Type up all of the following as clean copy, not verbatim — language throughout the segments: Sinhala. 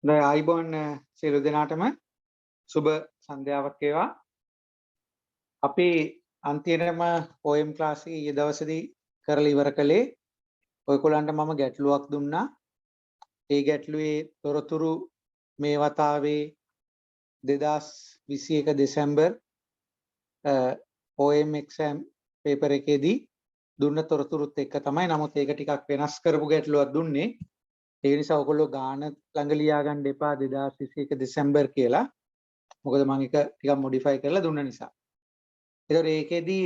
දැන් ආයිබෝන් සියලු දෙනාටම සුබ සන්ධ්‍යාවක් වේවා. අපි අන්තිමටම පොයම් ක්ලාස් එක ඊයේ දවසේදී කරලා ඉවර කළේ. ඔයගොල්ලන්ට මම ගැටලුවක් දුන්නා. ඒ ගැටලුවේ තොරතුරු මේ වතාවේ 2021 දෙසැම්බර් පොයම් එක්සෑම් පේපර් එකේදී දුන්න තොරතුරුත් එක්ක තමයි. නමුත් ඒක ටිකක් වෙනස් කරපු ගැටලුවක් දුන්නේ. ඒ නිසා ඔයගොල්ලෝ ගාන ළඟ ලියා ගන්න එපා 2021 දෙසැම්බර් කියලා. මොකද මම ඒක ටිකක් මොඩිෆයි කරලා දුන්න නිසා. ඒතකොට ඒකෙදී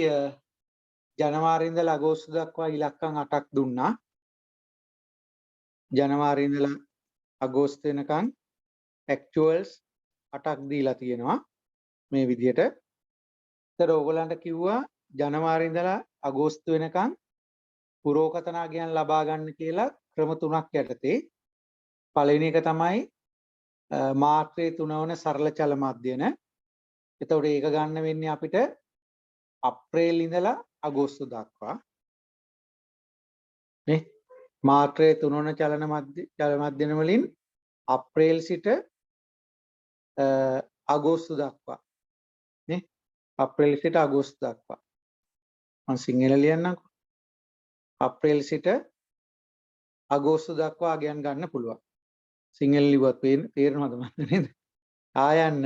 ජනවාරි ඉඳලා අගෝස්තු දක්වා ඉලක්කම් 8ක් දුන්නා. ජනවාරි ඉඳලා අගෝස්තු වෙනකන් ඇක්චුවල්ස් 8ක් දීලා තියෙනවා මේ විදිහට. ඒතර ඕගොල්ලන්ට කිව්වා ජනවාරි ඉඳලා අගෝස්තු වෙනකන් පුරෝකථන අගයන් ලබා ගන්න කියලා ක්‍රම 3ක් යටතේ. පළවෙනි එක තමයි මාත්‍රේ 3 වන සරල චල මධ්‍යන. එතකොට ඒක ගන්න වෙන්නේ අපිට අප්‍රේල් ඉඳලා අගෝස්තු දක්වා. නේ මාත්‍රේ 3 වන චල මධ්‍යන වලින් අප්‍රේල් සිට අගෝස්තු දක්වා. නේ අප්‍රේල් සිට අගෝස්තු දක්වා. මම සිංහල ලියන්නම්කෝ. අප්‍රේල් සිට අගෝස්තු දක්වා අගයන් ගන්න පුළුවන්. සිංහල ලිව්වත් තේරෙනවද මන්ද නේද? ආයන්න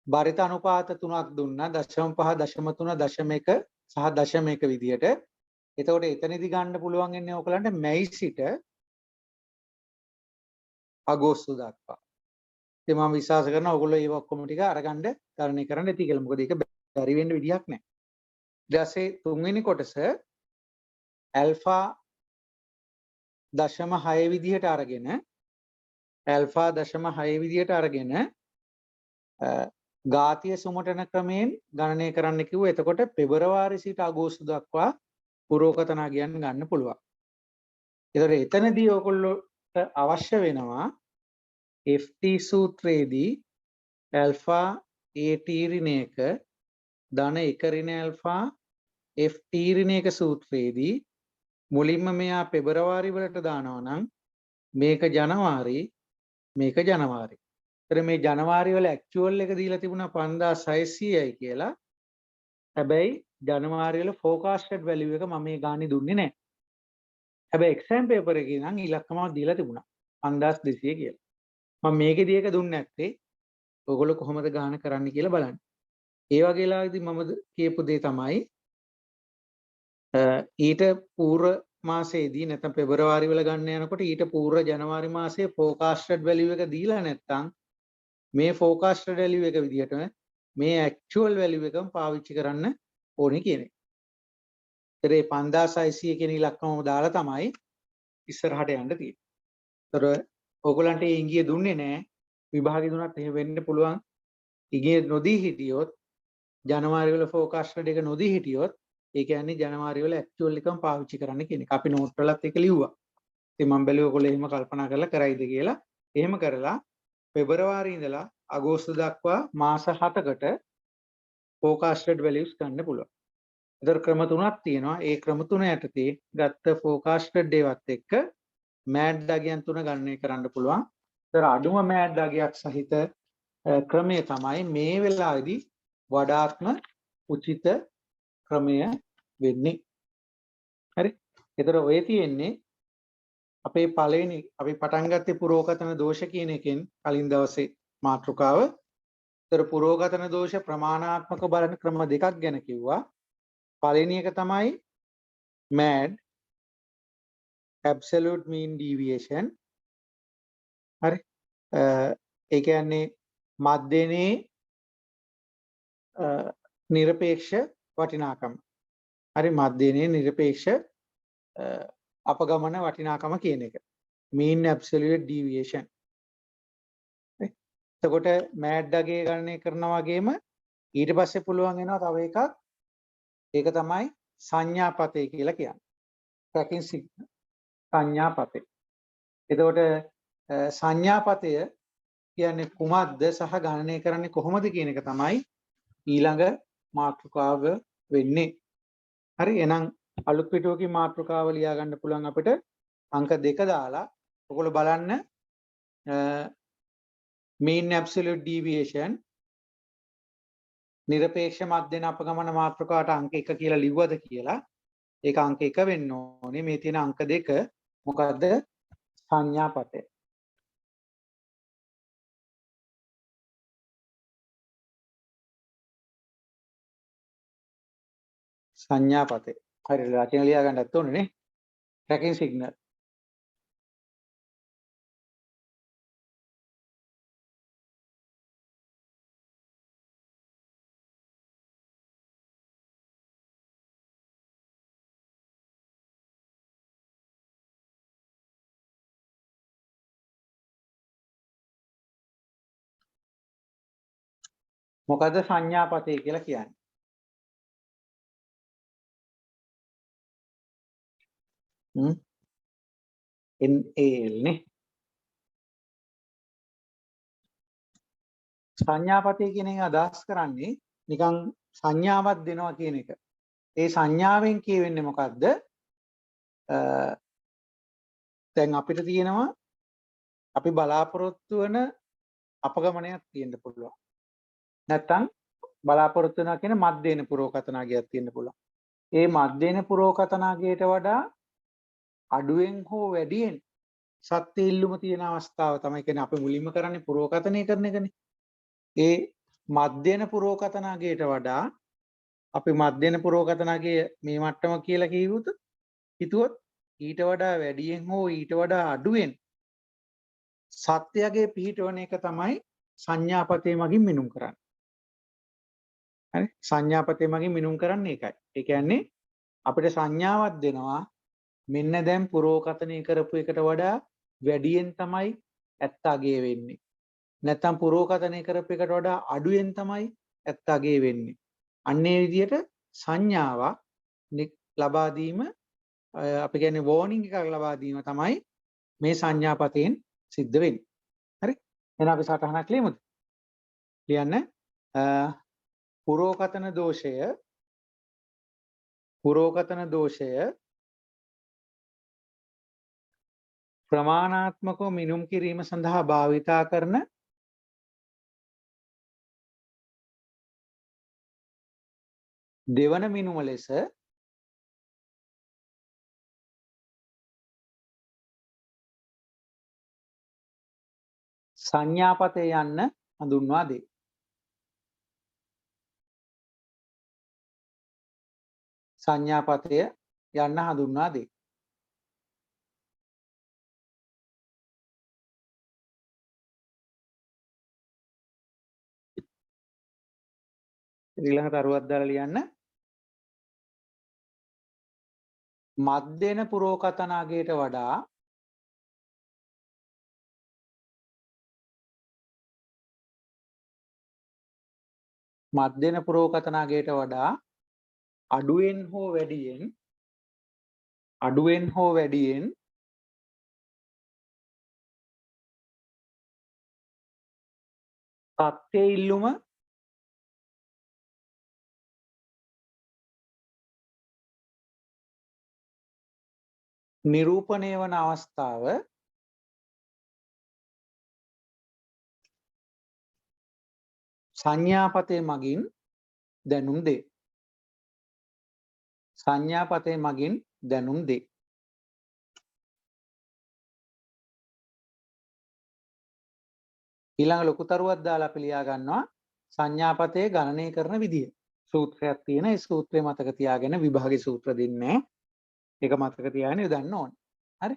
බරිත අනුපාත 3ක් දුන්නා 0.5 0.3 0.1 සහ 0.1 විදියට. එතකොට එතනදි ගන්න පුළුවන් වෙන්නේ ඔයගලන්ට මැයි සිට අගෝස්තු දක්වා. ඉතින් මම විශ්වාස කරනවා ඔයගොල්ලෝ ඒව ඔක්කොම ටික අරගන්න තරණය කරන්න ඇති කියලා. මොකද ඒක බැරි වෙන්න විදියක් නැහැ. ඊට පස්සේ තුන්වෙනි කොටස ඇල්ෆා 0.6 විදියට අරගෙන ඇල්ෆා 0.6 විදියට අරගෙන ගාතිය සුමටන ක්‍රමයෙන් ගණනය කරන්න කිව්වා. එතකොට පෙබරවාරි සිට අගෝස්තු දක්වා පුරෝකථන අගයන් ගන්න පුළුවන්. ඒතකොට එතනදී ඔයගොල්ලෝට අවශ්‍ය වෙනවා FT සූත්‍රයේදී ඇල්ෆා AT ඍණයක ධන 1 ඍණ ඇල්ෆා FT ඍණයක සූත්‍රයේදී මුලින්ම මෙයා පෙබරවාරි වලට දානවා නම් මේක ජනවාරි මේක ජනවාරි. ඒතර මේ ජනවාරි වල ඇක්චුවල් එක දීලා තිබුණා 5600යි කියලා. හැබැයි ජනවාරි වල ෆෝකාස්ටඩ් වැලියු එක මම මේ ගානේ දුන්නේ නැහැ. හැබැයි එක්සෑම් පේපර් එකේ නම් ඉලක්කමක් දීලා තිබුණා 5200 කියලා. මම මේකෙදී ඒක දුන්නේ නැත්තේ ඔයගොල්ලෝ කොහොමද ගාන කරන්න කියලා බලන්න. ඒ වගේ ලාගෙදී මම කියපු දේ තමයි ඊට පූර්ව මාසයේදී නැත්නම් පෙබරවාරි වල ගන්න යනකොට ඊට පූර්ව ජනවාරි මාසයේ ෆෝකාස්ටඩ් වැලියු එක දීලා නැත්නම් මේ ෆෝකාස්ටඩ් වැලියු එක විදිහට මේ ඇක්චුවල් වැලියු එකම පාවිච්චි කරන්න ඕනේ කියන එක. ඒතරේ 5600 කියන ඉලක්කමම දාලා තමයි ඉස්සරහට යන්න තියෙන්නේ. ඒතර ඔයගොල්ලන්ට ඒ ඉංගිය දුන්නේ නැහැ. විභාගෙ දුන්නත් එහෙම වෙන්න පුළුවන්. ඉංගිය නොදී හිටියොත් ජනවාරි වල ෆෝකාස්ටඩ් එක නොදී හිටියොත් ඒ කියන්නේ ජනවාරි වල ඇක්චුවල් එකම පාවිච්චි කරන්න කියන එක. අපි නෝට් වලත් ඒක ලිව්වා. ඉතින් මම බැලුවා ඔයගොල්ලෝ එහෙම කල්පනා කරලා කරයිද කියලා. එහෙම කරලා පෙබරවාරි ඉඳලා අගෝස්තු දක්වා මාස 7කට ෆෝකාස්ටඩ් වැලියුස් ගන්න පුළුවන්. ඒතර ක්‍රම 3ක් තියෙනවා. ඒ ක්‍රම 3 යටතේ ගත්ත ෆෝකාස්ටඩ් ඒවත් එක්ක මෑඩ් අගයන් 3 ගණනය කරන්න පුළුවන්. ඒතර අඩුම මෑඩ් අගයක් සහිත ක්‍රමය තමයි මේ වෙලාවේදී වඩාත්ම උචිත ක්‍රමය වෙන්නේ. හරි. ඒතර ඔය තියෙන්නේ අපේ පළවෙනි අපි පටන් ගත්තේ පුරෝකථන දෝෂ කියන එකෙන් කලින් දවසේ මාතෘකාව. ඒතර පුරෝකථන දෝෂ ප්‍රමාණාත්මක බලන ක්‍රම දෙකක් ගැන කිව්වා. පළවෙනි එක තමයි MAD absolute mean deviation. හරි. ඒ කියන්නේ මධ්‍යනේ නිරපේක්ෂ වටිනාකම. හරි මධ්‍යනේ නිරපේක්ෂ අපගමන වටිනාකම කියන එක. mean absolute deviation. එතකොට MAD අගය ගණනය කරනා වගේම ඊට පස්සේ පුළුවන් වෙනවා තව එකක්. ඒක තමයි සංඥාපතය කියලා කියන්නේ. tracking signal සංඥාපතය. එතකොට සංඥාපතය කියන්නේ කුමක්ද සහ ගණනය කරන්නේ කොහොමද කියන එක තමයි ඊළඟ මාතෘකාව වෙන්නේ. හරි එහෙනම් අලුත් පිටුවකින් මාතෘකාව ලියා ගන්න පුළුවන් අපිට අංක 2 දාලා ඔයගොල්ලෝ බලන්න mean absolute deviation නිරපේක්ෂ මධ්‍යන අපගමන මාතෘකාවට අංක 1 කියලා ලිව්වද කියලා. ඒක අංක 1 වෙන්න ඕනේ. මේ තියෙන අංක 2 මොකද්ද? සංඥාපතය. සංඥාපතය. හරියට රචන ලියා ගන්නත් ඕනේ නේ. tracking signal. මොකද්ද සංඥාපතය කියලා කියන්නේ? NAL නේ. සංඥාපතය කියන එක අදහස් කරන්නේ නිකන් සංඥාවක් දෙනවා කියන එක. ඒ සංඥාවෙන් කියවෙන්නේ මොකද්ද? දැන් අපිට තියෙනවා අපි බලාපොරොත්තු වෙන අපගමනයක් තියෙන්න පුළුවන්. නැත්තම් බලාපොරොත්තු වෙනවා කියන මධ්‍යන පුරෝකතනාගයක් තියෙන්න පුළුවන්. ඒ මධ්‍යන පුරෝකතනාගයට වඩා අඩුවෙන් හෝ වැඩියෙන් සත්‍ය ඉල්ලුම තියෙන අවස්ථාව තමයි කියන්නේ අපි මුලින්ම කරන්නේ පුරෝකතනය කරන එකනේ. ඒ මධ්‍යන පුරෝකතනාගයට වඩා අපි මධ්‍යන පුරෝකතනාගයේ මේ මට්ටම කියලා හිතුවොත් ඊට වඩා වැඩියෙන් හෝ ඊට වඩා අඩුවෙන් සත්‍යයේ පිහිටවන එක තමයි සංඥාපතේ මගින් මිනුම් කරන්නේ. හරි? සංඥාපතේ මගින් මිනුම් කරන්නේ ඒකයි. ඒ කියන්නේ අපිට සංඥාවක් දෙනවා මෙන්න දැන් පුරෝකතනය කරපු එකට වඩා වැඩියෙන් තමයි ඇත්තගේ වෙන්නේ. නැත්තම් පුරෝකතනය කරපු එකට වඩා අඩුවෙන් තමයි ඇත්තගේ වෙන්නේ. අන්නේ විදිහට සංඥාවක් ලබා දීම අපි කියන්නේ වෝනින් එකක් ලබා දීම තමයි මේ සංඥාපතෙන් සිද්ධ වෙන්නේ. හරි? එහෙනම් අපි සටහනක් ලියමුද? ලියන්න පුරෝකතන දෝෂය ප්‍රමාණාත්මකව මිනුම් කිරීම සඳහා භාවිතා කරන දෙවන මිනුම ලෙස සංඥාපතය යන්න හඳුන්වා දේ. සංඥාපතය යන්න හඳුන්වා දේ. ඊළඟට අරුවක් දාලා ලියන්න මධ්‍යන පුරෝකතනාගයට වඩා අඩුවෙන් හෝ වැඩියෙන් සත්‍ය ඉල්ලුම නිරූපණය වන අවස්ථාව සංඥාපතේ මගින් දැනුම් දේ. සංඥාපතේ මගින් දැනුම් දේ. ඊළඟ ලොකුතරුවක් දාලා අපි ලියා ගන්නවා සංඥාපතේ ගණනය කරන විදිය. සූත්‍රයක් තියෙන ඒ සූත්‍රය මතක තියාගෙන විභාගී සූත්‍ර දෙන්නේ. ඒක මතක තියාගෙන යොදන්න ඕනේ. හරි?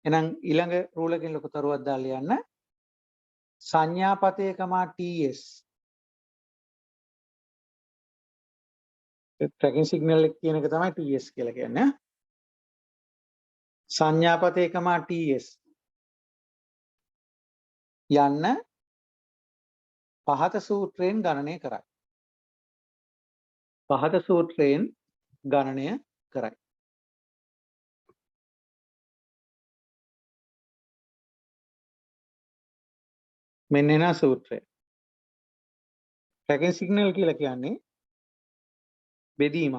එහෙනම් ඊළඟ රූල් එකෙන් ලොකුතරුවක් දාලා ලියන්න සංඥාපතේ TS tracking signal එක කියන එක තමයි TS කියලා කියන්නේ. සංඥාපතේ TS යන්න පහත සූත්‍රයෙන් ගණනය කරයි. මෙන්න එන සූත්‍රය. tracking signal කියලා කියන්නේ බෙදීම.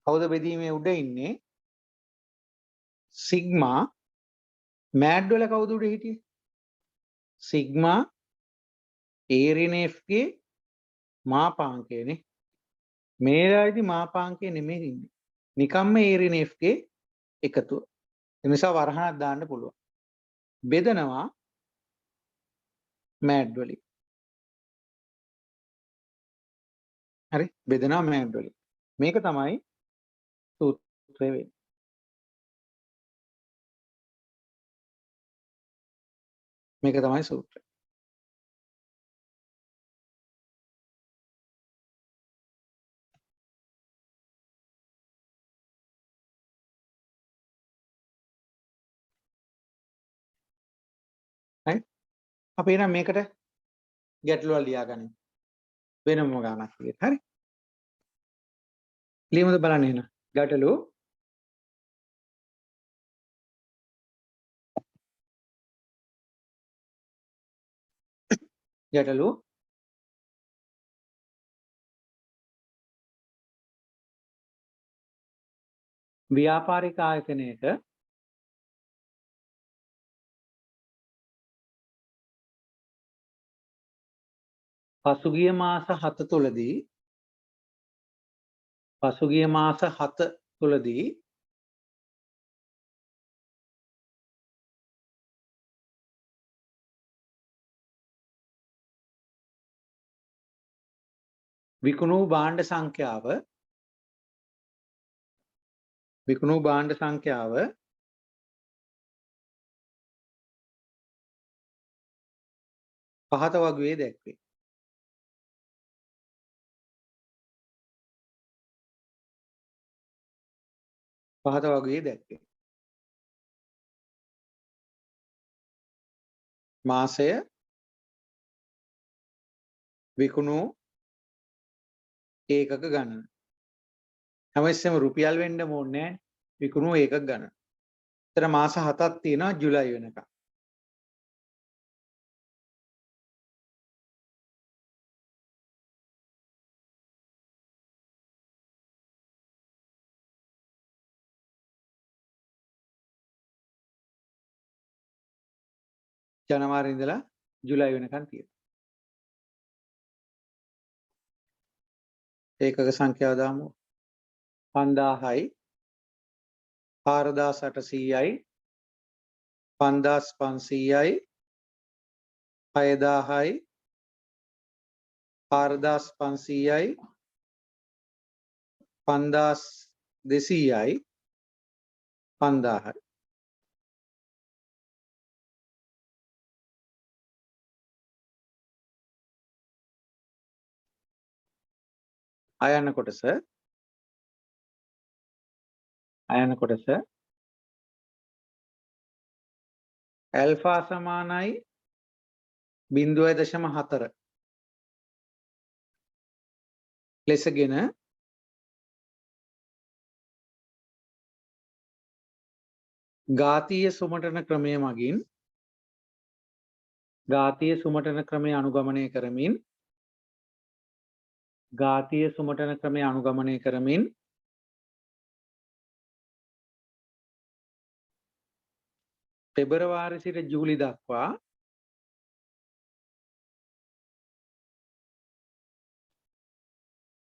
කවුද බෙදීමේ උඩ ඉන්නේ? සිග්මා මෑඩ් වල කවුද උඩ හිටියේ? සිග්මා ඒරියන් F ගේ මාපාංකයනේ. මේ වෙලාවේදී මාපාංකය නෙමෙයි ඉන්නේ. නිකම්ම ඒරියන් F ගේ එකතුව. ඒ නිසා වරහණක් දාන්න පුළුවන්. බෙදනවා මෑඩ් වලින්. හරි? බෙදනවා මෑඩ් වලින්. මේක තමයි සූත්‍රය වෙන්නේ. මේක තමයි සූත්‍රය. හරි? අපි එහෙනම් මේකට ගැටලුවක් ලියාගනිමු. වෙනම ගානක් විදිහට. හරි? ලියමුද බලන්න එහෙනම්. ගැටලුව ව්‍යාපාරික ආයතනයක පසුගිය මාස 7 තුලදී විකුණු භාණ්ඩ සංඛ්‍යාව පහත වගුවේ දැක්වේ. මාසය විකුණු ඒකක ගණන. හැමතිස්සෙම රුපියල් වෙන්න ඕනේ නැහැ. විකුණු ඒකක ගණන. ඒතර මාස 7ක් තියෙනවා ජූලයි වෙනකම්. ජනවාරි ඉඳලා ජූලයි වෙනකම් තියෙනවා. ඒකක සංඛ්‍යාව දාමු. 5000යි 4800යි 5500යි 6000යි 4500යි 5200යි 5000යි. අයන කොටස ඇල්ෆා සමානයි 0.4 ලෙසගෙන ඝාතීය සුමටන ක්‍රමය මගින් අනුගමනය කරමින් පෙබරවාරි සිට ජූලි දක්වා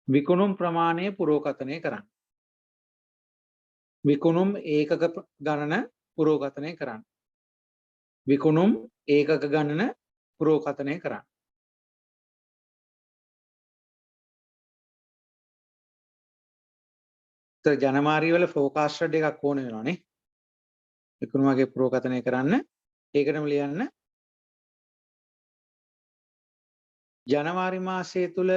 විකුණුම් ප්‍රමාණය පුරෝකථනය කරන්න. විකුණුම් ඒකක ගණන පුරෝකථනය කරන්න. ජනවාරි වල ෆෝකාස්ටඩ් එකක් ඕන වෙනවානේ. විකුණුම වගේ පුරෝකථනය කරන්න. ඒකටම ලියන්න ජනවාරි මාසය තුල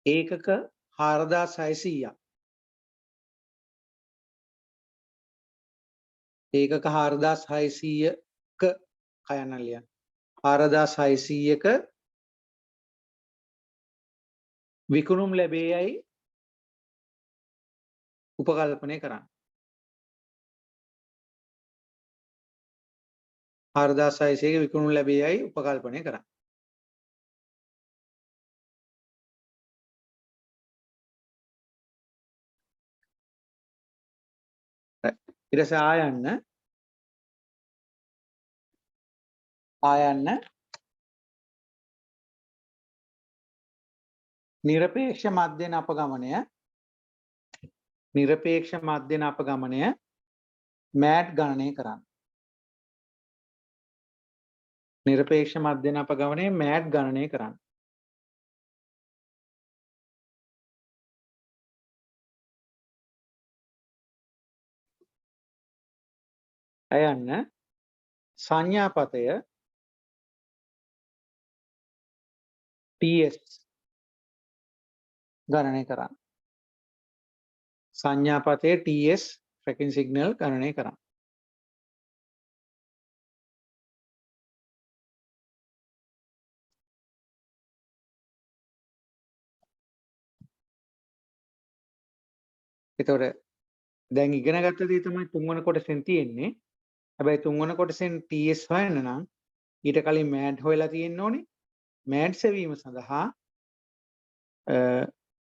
ඒකක 4600ක් ඒකක 4600ක කයන්න ලියන්න 4600ක විකුණුම් ලැබේයයි උපකල්පනය කරන්න. 4600ක විකුණුම් ලැබේයයි උපකල්පනය කරන්න. ඊට පස්සේ ආයන්න නිරපේක්ෂ මධ්‍යන අපගමනය මෑට් ගණනය කරන්න. නිරපේක්ෂ මධ්‍යන අපගමනය මෑට් ගණනය කරන්න. අයන්න සංඥාපතය TS ගණනය කරන්න. සංඥාපතයේ TS tracking signal ගණනය කරන්න. එතකොට දැන් ඉගෙන ගත්ත දේ තමයි තුන්වන කොටසෙන් තියෙන්නේ. හැබැයි තුන්වන කොටසෙන් TS හොයන්න නම් ඊට කලින් MAD හොයලා තියෙන්න ඕනේ. MAD සෙවීම සඳහා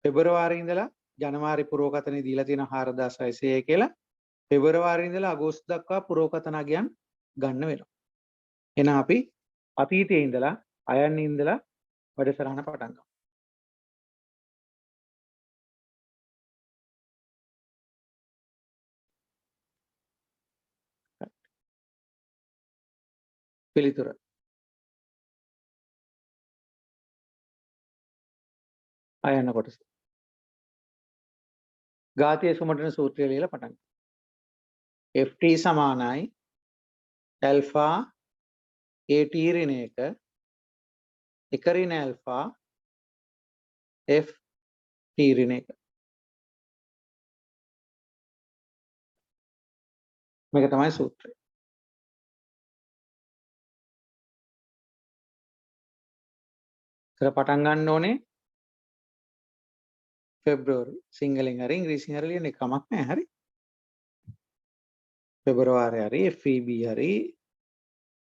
පෙබරවාරි ඉඳලා ජනවාරි පුරෝකථනය දීලා තියෙන 4600 කියලා. පෙබරවාරි ඉඳලා අගෝස්තු දක්වා පුරෝකථන අගයන් ගන්න වෙනවා. එහෙනම් අපි අතීතයේ ඉඳලා අයන්නේ ඉඳලා වැඩසටහන පටන් ගමු. පිළිතුර අයන්න කොටස. ඝාතීය සුමටන සූත්‍රය ලියලා පටන් ගමු. ft සමානයි ඇල්ෆා at ඍණ 1 ඍණ ඇල්ෆා ft ඍණ 1. මේක තමයි සූත්‍රය. ඉතින් පටන් ගන්න ඕනේ පෙබ්‍රවරි. සිංහලෙන් හරි ඉංග්‍රීසියෙන් හරි ලියන්න කමක් නැහැ. හරි. පෙබරවාරි හරි FEB හරි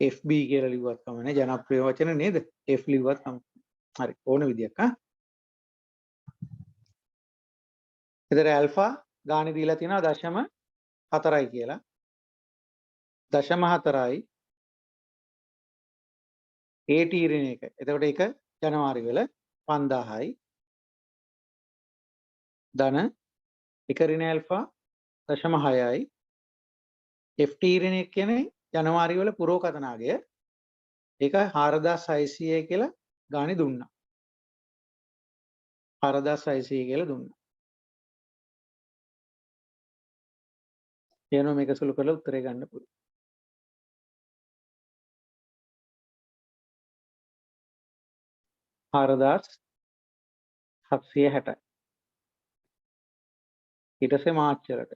FB කියලා ලිව්වත් කම නැහැ. ජනප්‍රිය වචන නේද? F ලිව්වත් කම. හරි. ඕන විදියක් හා. ඉතින් ඇල්ෆා ගාණි දීලා තියෙනවා 0.4යි කියලා. 0.4යි at ඍණ 1. එතකොට ඒක ජනවාරි වල 5000යි. ධන 1 ඍණ ඇල්ෆා 0.6යි. ft ඍණ 1 කියන්නේ ජනවාරි වල පුරෝකථනාගය. ඒක 4600 කියලා ගාණි දුන්නා. 4600 කියලා දුන්නා. එනවා මේක සුළු කරලා උත්තරේ ගන්න පුළුවන්. හාරදාස් 760. ඊට පස්සේ මාර්ච් වලට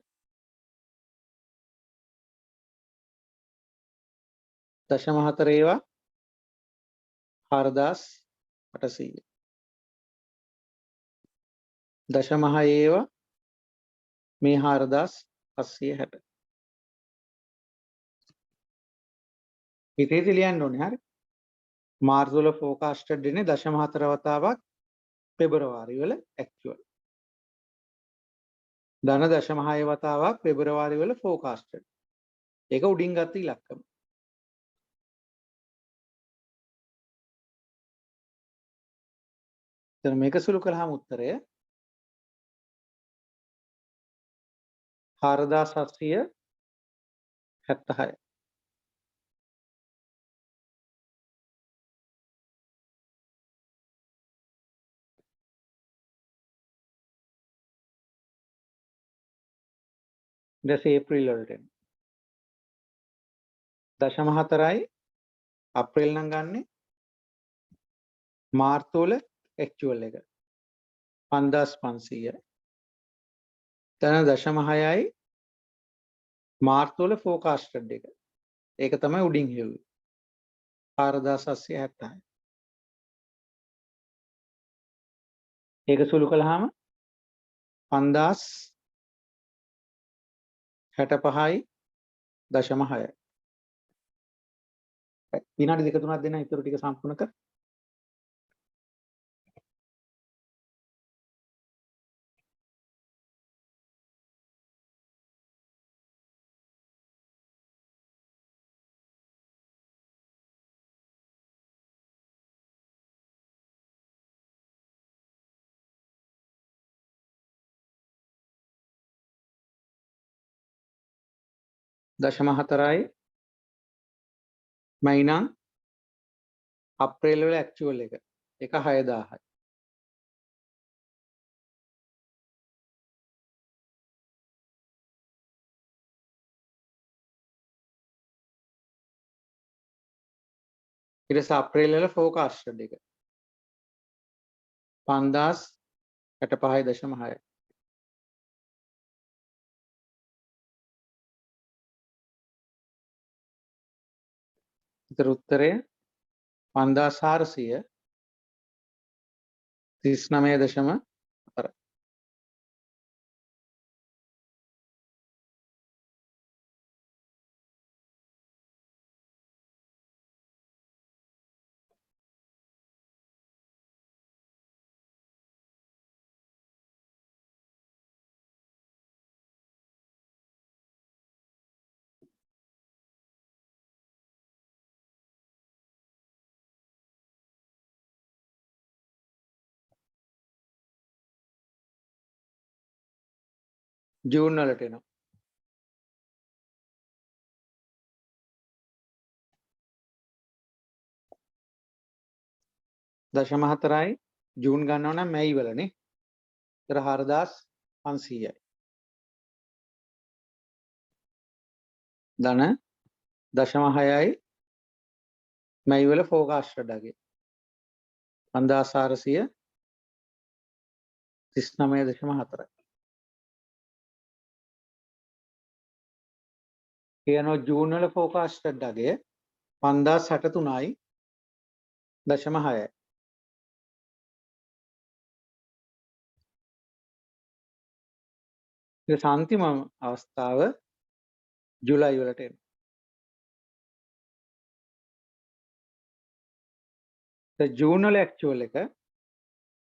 0.4 ඒවා 4800. 0.6 ඒවා මේ 4760. ඉතින් ලියන්න ඕනේ හරි. මාර්ච් වල ෆෝකාස්ටඩ් ඉන්නේ 0.4 වතාවක් පෙබරවාරි වල ඇක්චුවල්. ධන 0.6 වතාවක් පෙබරවාරි වල ෆෝකාස්ටඩ්. ඒක උඩින් ගත්ත ඉලක්කම. දැන් මේක සුළු කළාම උත්තරය 4776. දැන් ඒප්‍රිල් වලට එන්න. 0.4යි අප්‍රේල් නම් ගන්නෙ. මාර්ච් වල ඇක්චුවල් එක 5500යි. දැන් 0.6යි මාර්ච් වල ෆෝකාස්ටඩ් එක. ඒක තමයි උඩින් හෙව්වේ. 4760යි. ඒක සුළු කළාම 5065යි 0.6යි. විනාඩි දෙක තුනක් දෙන්න ඊටු ටික සම්පූර්ණ කර. 0.4යි මයි නම් අප්‍රේල් වල ඇක්චුවල් එක 6000යි. ඊට පස්සේ අප්‍රේල් වල ෆෝකාස්ටඩ් එක 5065.6. ඉතර උත්තරය 5439.4. ජූන් වලට එනවා. දශම 4යි ජූන් ගන්නව නම් මැයි වලනේ. ඉතර 4500යි. ධන දශම 6යි මැයි වල ෆෝකාස්ටඩ් අගේ 5439.4. කියනවා ජූන් වල ෆෝකාස්ටඩ් අගේ 5063.6යි. ඒක අන්තිම අවස්ථාව ජූලයි වලට එනවා. ජූන් වල ඇක්චුවල් එක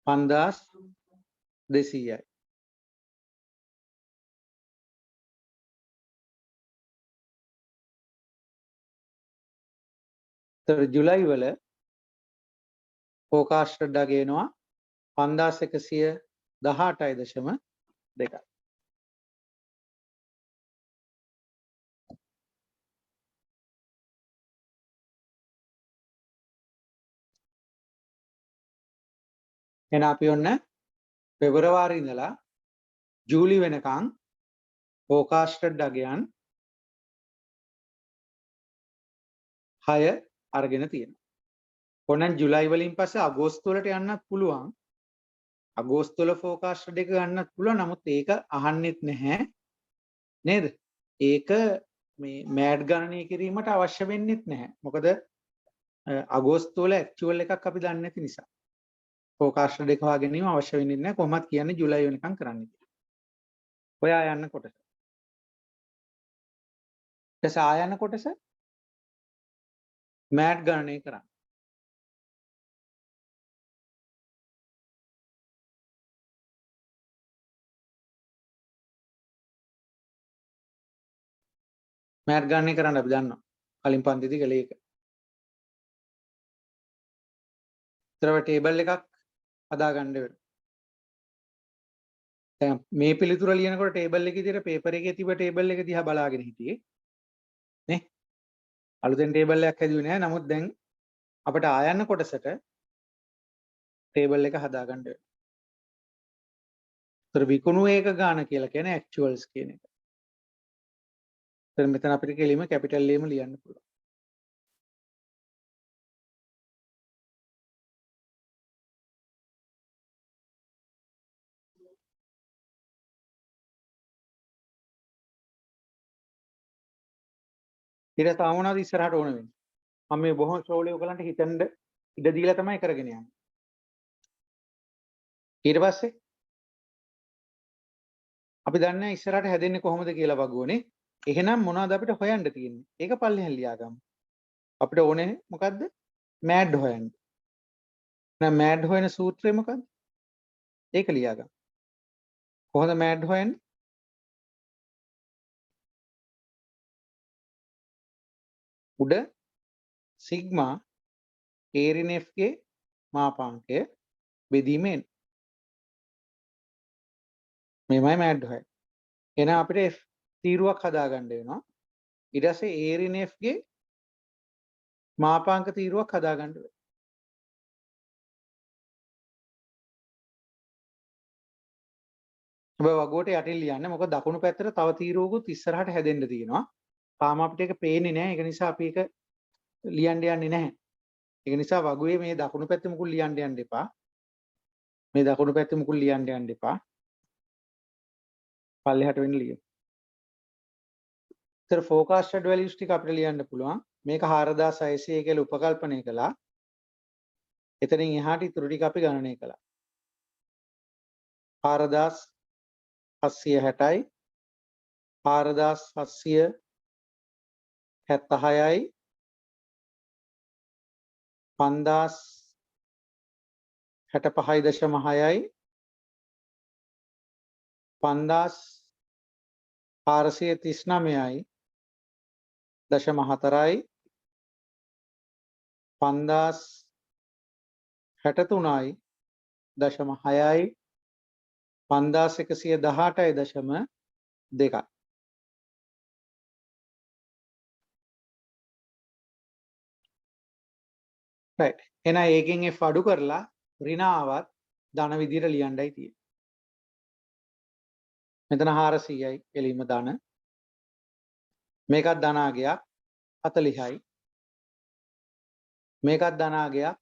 5200යි. ඉතර ජූලයි වල ෆෝකාස්ටඩ් අගේ එනවා 5118.2. එහෙනම් අපි ඔන්න පෙබරවාරි ඉඳලා ජූලි වෙනකන් ෆෝකාස්ටඩ් අගයන් 6 අරගෙන තියෙනවා. කොහොනම් ජූලයි වලින් පස්සේ අගෝස්තු වලට යන්නත් පුළුවන්. අගෝස්තු වල ෆෝකාස්ටඩ් එක ගන්නත් පුළුවන්. නමුත් ඒක අහන්නෙත් නැහැ. නේද? ඒක මේ මෑඩ් ගණනය කිරීමට අවශ්‍ය වෙන්නෙත් නැහැ. මොකද අගෝස්තු වල ඇක්චුවල් එකක් අපි දන්නේ නැති නිසා. ෆෝකාස්ටඩ් එක හොයා ගැනීම අවශ්‍ය වෙන්නේ නැහැ. කොහොමත් කියන්නේ ජූලයි වෙනකන් කරන්න කියලා. ඔයා යන්න කොටස. ඊට ආයන කොටස මෑඩ් ගණනය කරන්න. මෑඩ් ගණනය කරන්න අපි දන්නවා. කලින් පන්තිදී කළේ ඒක. ඊටව ටේබල් එකක් හදාගන්න වෙනවා. දැන් මේ පිළිතුර ලියනකොට ටේබල් එකේ තියෙන පේපර් එකේ තිබ්බ ටේබල් එක දිහා බලාගෙන හිටියේ. නේ? අලුතෙන් ටේබල් එකක් හැදුවේ නැහැ. නමුත් දැන් අපිට ආයන්න කොටසට ටේබල් එක හදාගන්න වෙනවා. ඒතර විකුණු ඒක ගාන කියලා කියන්නේ ඇක්චුවල්ස් කියන එක. ඒතර මෙතන අපිට කෙලිම කැපිටල් එකම ලියන්න පුළුවන්. ඊට තව මොනවද ඉස්සරහට ඕන වෙන්නේ? මම මේ බොහොම ස්ලෝලි ඔයගලන්ට හිතන්න ඉඩ දීලා තමයි කරගෙන යන්නේ. ඊට පස්සේ අපි දන්නේ ඉස්සරහට හැදෙන්නේ කොහොමද කියලා වගුවනේ. එහෙනම් මොනවද අපිට හොයන්න තියෙන්නේ? ඒක පල්ලෙහෙන් ලියාගමු. අපිට ඕනේ මොකද්ද? මෑඩ් හොයන්න. එහෙනම් මෑඩ් හොයන සූත්‍රය මොකද්ද? ඒක ලියාගමු. කොහොමද මෑඩ් හොයන්නේ? උඩ සිග්මා ඒරින් F ගේ මාපාංකය බෙදීමෙන් මේමයි මෑඩ් හොයන්නේ. එහෙනම් අපිට F තීරුවක් හදාගන්න වෙනවා. ඊට පස්සේ A ඍණ F ගේ මාපාංක තීරුවක් හදාගන්න වෙනවා. ඔබ වගුවට යටින් ලියන්න. මොකද දකුණු පැත්තට තව තීරුවකුත් ඉස්සරහට හැදෙන්න තියෙනවා. තාම අපිට ඒක පේන්නේ නැහැ. ඒක නිසා අපි ඒක ලියන්න යන්නේ නැහැ. ඒක නිසා වගුවේ මේ දකුණු පැත්තේ මුකුල් ලියන්න යන්න එපා. මේ දකුණු පැත්තේ මුකුල් ලියන්න යන්න එපා. පල්ලෙහාට වෙන්න ලියන්න. ඒතර forecasted values ටික අපිට ලියන්න පුළුවන්. මේක 4600 කියලා උපකල්පනය කළා. එතනින් එහාට ඉතුරු ටික අපි ගණනය කළා. 4760යි 4776යි 5065.6යි 5439යි 0.4යි 5063යි 0.6යි 5118යි 0.2යි. right. එහෙනම් ඒකෙන් F අඩු කරලා ඍණාවත් ධන විදියට ලියන්නයි තියෙන්නේ. මෙතන 400යි එළින්ම ධන. මේකත් ධනාගයක් 40යි. මේකත් ධනාගයක්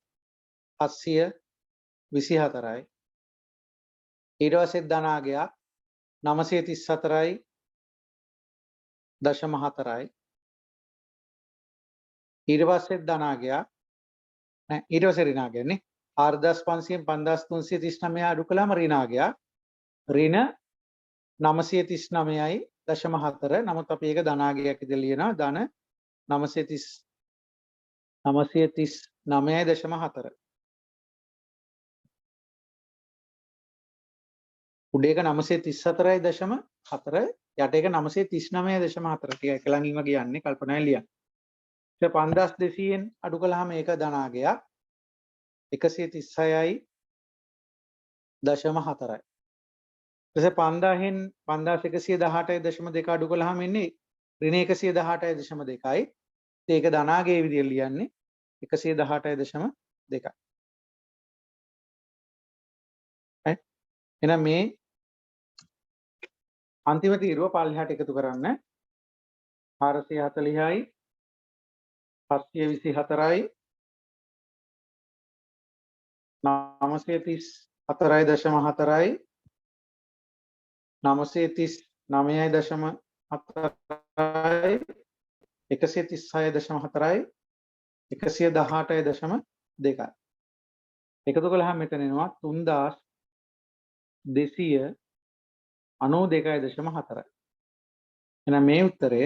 724යි. ඊට පස්සේ ධනාගයක් 934යි 0.4යි. ඊට පස්සේ ධනාගයක් නෑ ඊට පස්සේ ඍණාගයක් නේ 4500 5339 අඩු කළාම ඍණාගයක් ඍණ 939යි 0.4. නමුත් අපි ඒක ධනාගයක් විදිහට ලියනවා. ධන 939යි 0.4. උඩ එක 934යි 0.4 යට එක 939යි 0.4 ටික එක ළඟින් වගේ යන්නේ කල්පනාවෙන් ලියන්න. ඒක 5200න් අඩු කළාම ඒක ධනාගයක් 136යි 0.4යි. ඊට පස්සේ 5000න් 5118.2 අඩු කළාම එන්නේ ඍණ 118.2යි. ඒක ධනාගයේ විදිහට ලියන්නේ 118.2. right. එහෙනම් මේ අන්තිම තීරුව පල්ලෙහාට එකතු කරන්න 440යි 724යි 934යි 0.4යි 939යි 0.4යි 136.4යි 118.2යි. එකතු කළාම මෙතන එනවා 3292.4. එහෙනම් මේ උත්තරය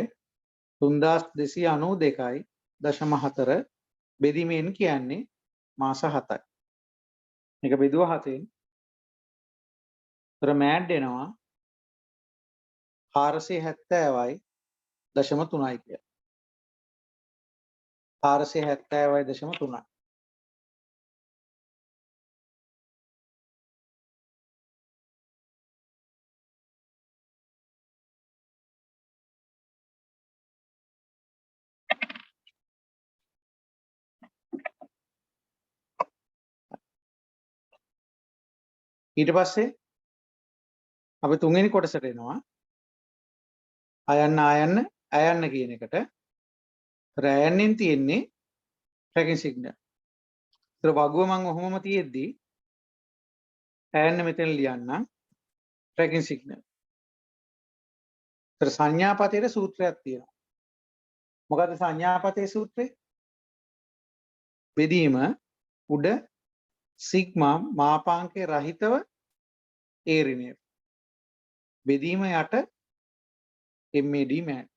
3292.4 බෙදීමෙන් කියන්නේ මාස 7යි. මේක බෙදුවා 7ෙන්. ඒතර මෑඩ් එනවා 470යි 0.3යි කියලා. 470යි 0.3යි. ඊට පස්සේ අපි තුන්වෙනි කොටසට එනවා. අයන්න කියන එකට. රෑයන්ෙන් තියෙන්නේ ට්‍රැකින් සිග්නල්. ඒතර වගුව මම ඔහොමම තියෙද්දි අයන්න මෙතන ලියන්න ට්‍රැකින් සිග්නල්. ඒතර සංඥාපතයේ සූත්‍රයක් තියෙනවා. මොකද්ද සංඥාපතයේ සූත්‍රය? බෙදීම උඩ සිග්මා මාපාංකේ රහිතව A ඍණය. බෙදීම යට MAD මෑන්.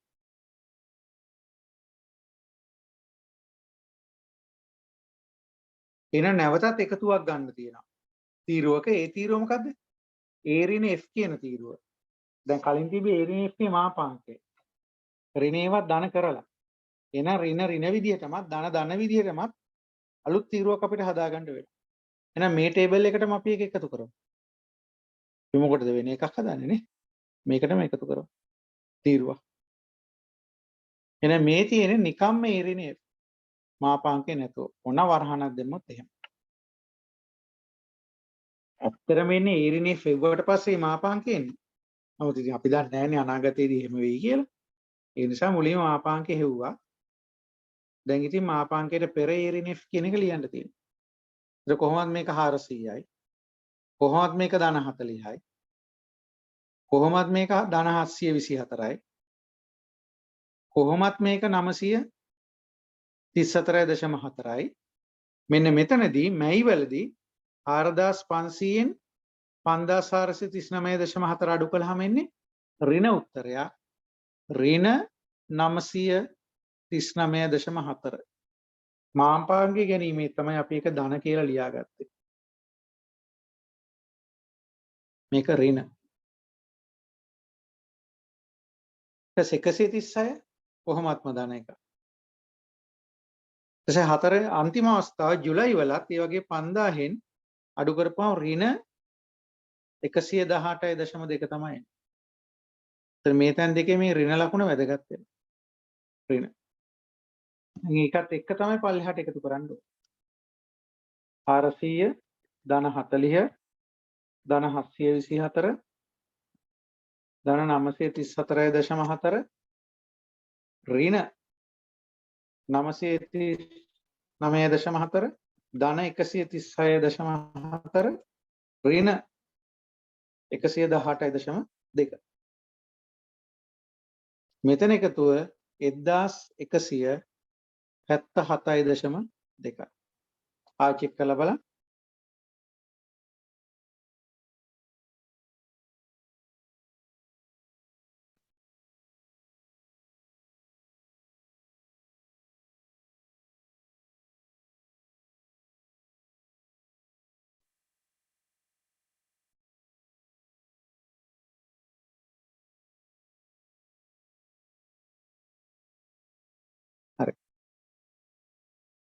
එන නැවතත් එකතුවක් ගන්න තියෙනවා. තීරුවක ඒ තීරුව මොකද්ද? A ඍණ F කියන තීරුව. දැන් කලින් තිබ්බේ A ඍණ F ගේ මාපාංකය. ඍණේවත් ධන කරලා. එන ඍණ විදියටමත් ධන විදියටමත් අලුත් තීරුවක් අපිට හදාගන්න වෙනවා. එහෙනම් මේ ටේබල් එකටම අපි ඒක එකතු කරමු. අපි මොකටද වෙන එකක් හදන්නේ නේ? මේකටම එකතු කරමු. තීරුව. එහෙනම් මේ තියෙන්නේ නිකම්ම ඉරිනේ මාපාංකේ නැතුව. මොන වරහණක් දෙමුත් එහෙම. ඇත්තටම ඉන්නේ ඉරිනේ ෆෙව්වට පස්සේ මාපාංකේ එන්නේ. නමුත් ඉතින් අපි දන්නේ නැහැනේ අනාගතයේදී එහෙම වෙයි කියලා. ඒ නිසා මුලින්ම මාපාංකේ හෙව්වා. දැන් ඉතින් මාපාංකයට පෙර ඉරිනේ කියන එක ලියන්න තියෙනවා. ඒක කොහොමද මේක 400යි? කොහොමද මේක ධන 40යි? කොහොමද මේක ධන 724යි? කොහොමත් මේක 934.4යි. මෙන්න මෙතනදී මැයිවලදී 4500න් 5439.4 අඩු කළාම එන්නේ ඍණ උත්තරයක්. ඍණ 939.4. මාපාංකේ ගැනීමේ තමයි අපි ඒක ධන කියලා ලියාගත්තේ. මේක ඍණ. ඊට 136 කොහොමත්ම ධන එක. ඊට 4 අන්තිම අවස්ථාව ජුලයි වලත් ඒ වගේ 5000න් අඩු කරපුවම ඍණ 118.2 තමයි. එතන මේ තැන් දෙකේ මේ ඍණ ලකුණ වැදගත් වෙනවා. ඍණ. මේකත් එක්ක තමයි පල්ලෙහාට එකතු කරන්න ඕනේ. 400 ධන 40 ධන 724 ධන 934.4 ඍණ 939.4 ධන 136.4 ඍණ 118.2. මෙතන එකතුව 1177.2. ආ චෙක් කරලා බලන්න. හරි.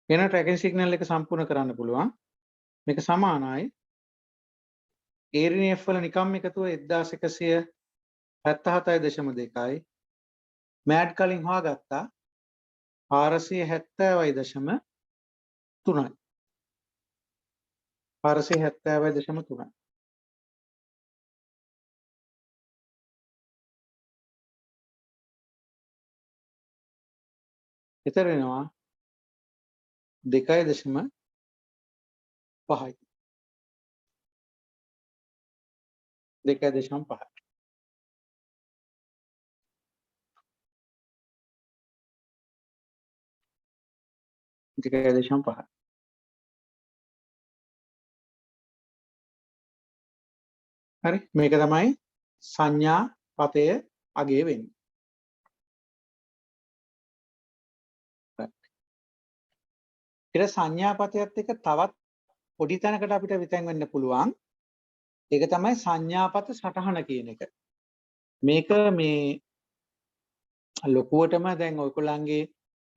එන ට්‍රැකින් සිග්නල් එක සම්පූර්ණ කරන්න පුළුවන්. මේක සමානයි ඒරිනේ F වල නිකම් එකතුව 1177.2යි. මෑඩ් කලින් හොයාගත්තා 470.3යි. 470.3. ඊතර වෙනවා 2.5යි. 2.5. හරි මේක තමයි සංඥා පතය අගය වෙන්නේ. ඊට සංඥා පතයත් එක්ක තවත් පොඩි තැනකට අපිට විතැන් වෙන්න පුළුවන්. ඒක තමයි සංඥාපත සටහන කියන එක. මේක මේ ලොකුවටම දැන් ඔයගොල්ලන්ගේ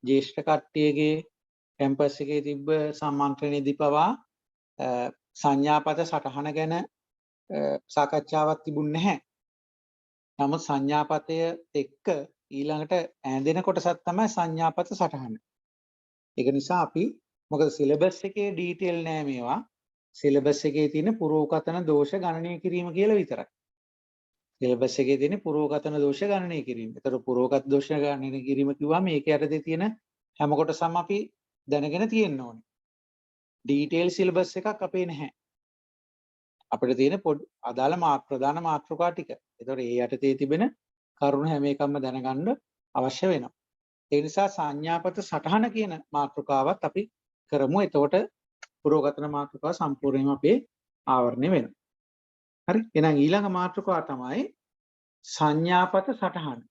ජ්‍යෙෂ්ඨ කට්ටියගේ කැම්පස් එකේ තිබ්බ සම්මන්ත්‍රණයේදී පවා සංඥාපත සටහන ගැන සාකච්ඡාවක් තිබුණේ නැහැ. නමුත් සංඥාපතය එක්ක ඊළඟට ඈඳෙන කොටසක් තමයි සංඥාපත සටහන. ඒක නිසා අපි මොකද සිලබස් එකේ ඩීටේල් නෑ මේවා. සිලබස් එකේ තියෙන පුරෝකතන දෝෂ ගණනය කිරීම කියලා විතරයි. සිලබස් එකේ තියෙන පුරෝකතන දෝෂ ගණනය කිරීම. ඒතර පුරෝකත දෝෂ ගණනය කිරීම කිව්වම මේක යටතේ තියෙන හැම කොටසම අපි දැනගෙන තියෙන්න ඕනේ. ඩීටේල් සිලබස් එකක් අපේ නැහැ. අපිට තියෙන අදාළ ප්‍රධාන මාතෘකා ටික. ඒතර ඒ යටතේ තිබෙන කරුණු හැම එකක්ම දැනගන්න අවශ්‍ය වෙනවා. ඒ නිසා සංඥාපත සටහන කියන මාතෘකාවත් අපි කරමු. එතකොට පුරෝගතන මාතෘකාව සම්පූර්ණයෙන්ම අපේ ආවරණය වෙනවා. හරි. එහෙනම් ඊළඟ මාතෘකාව තමයි සංඥාපත සටහන.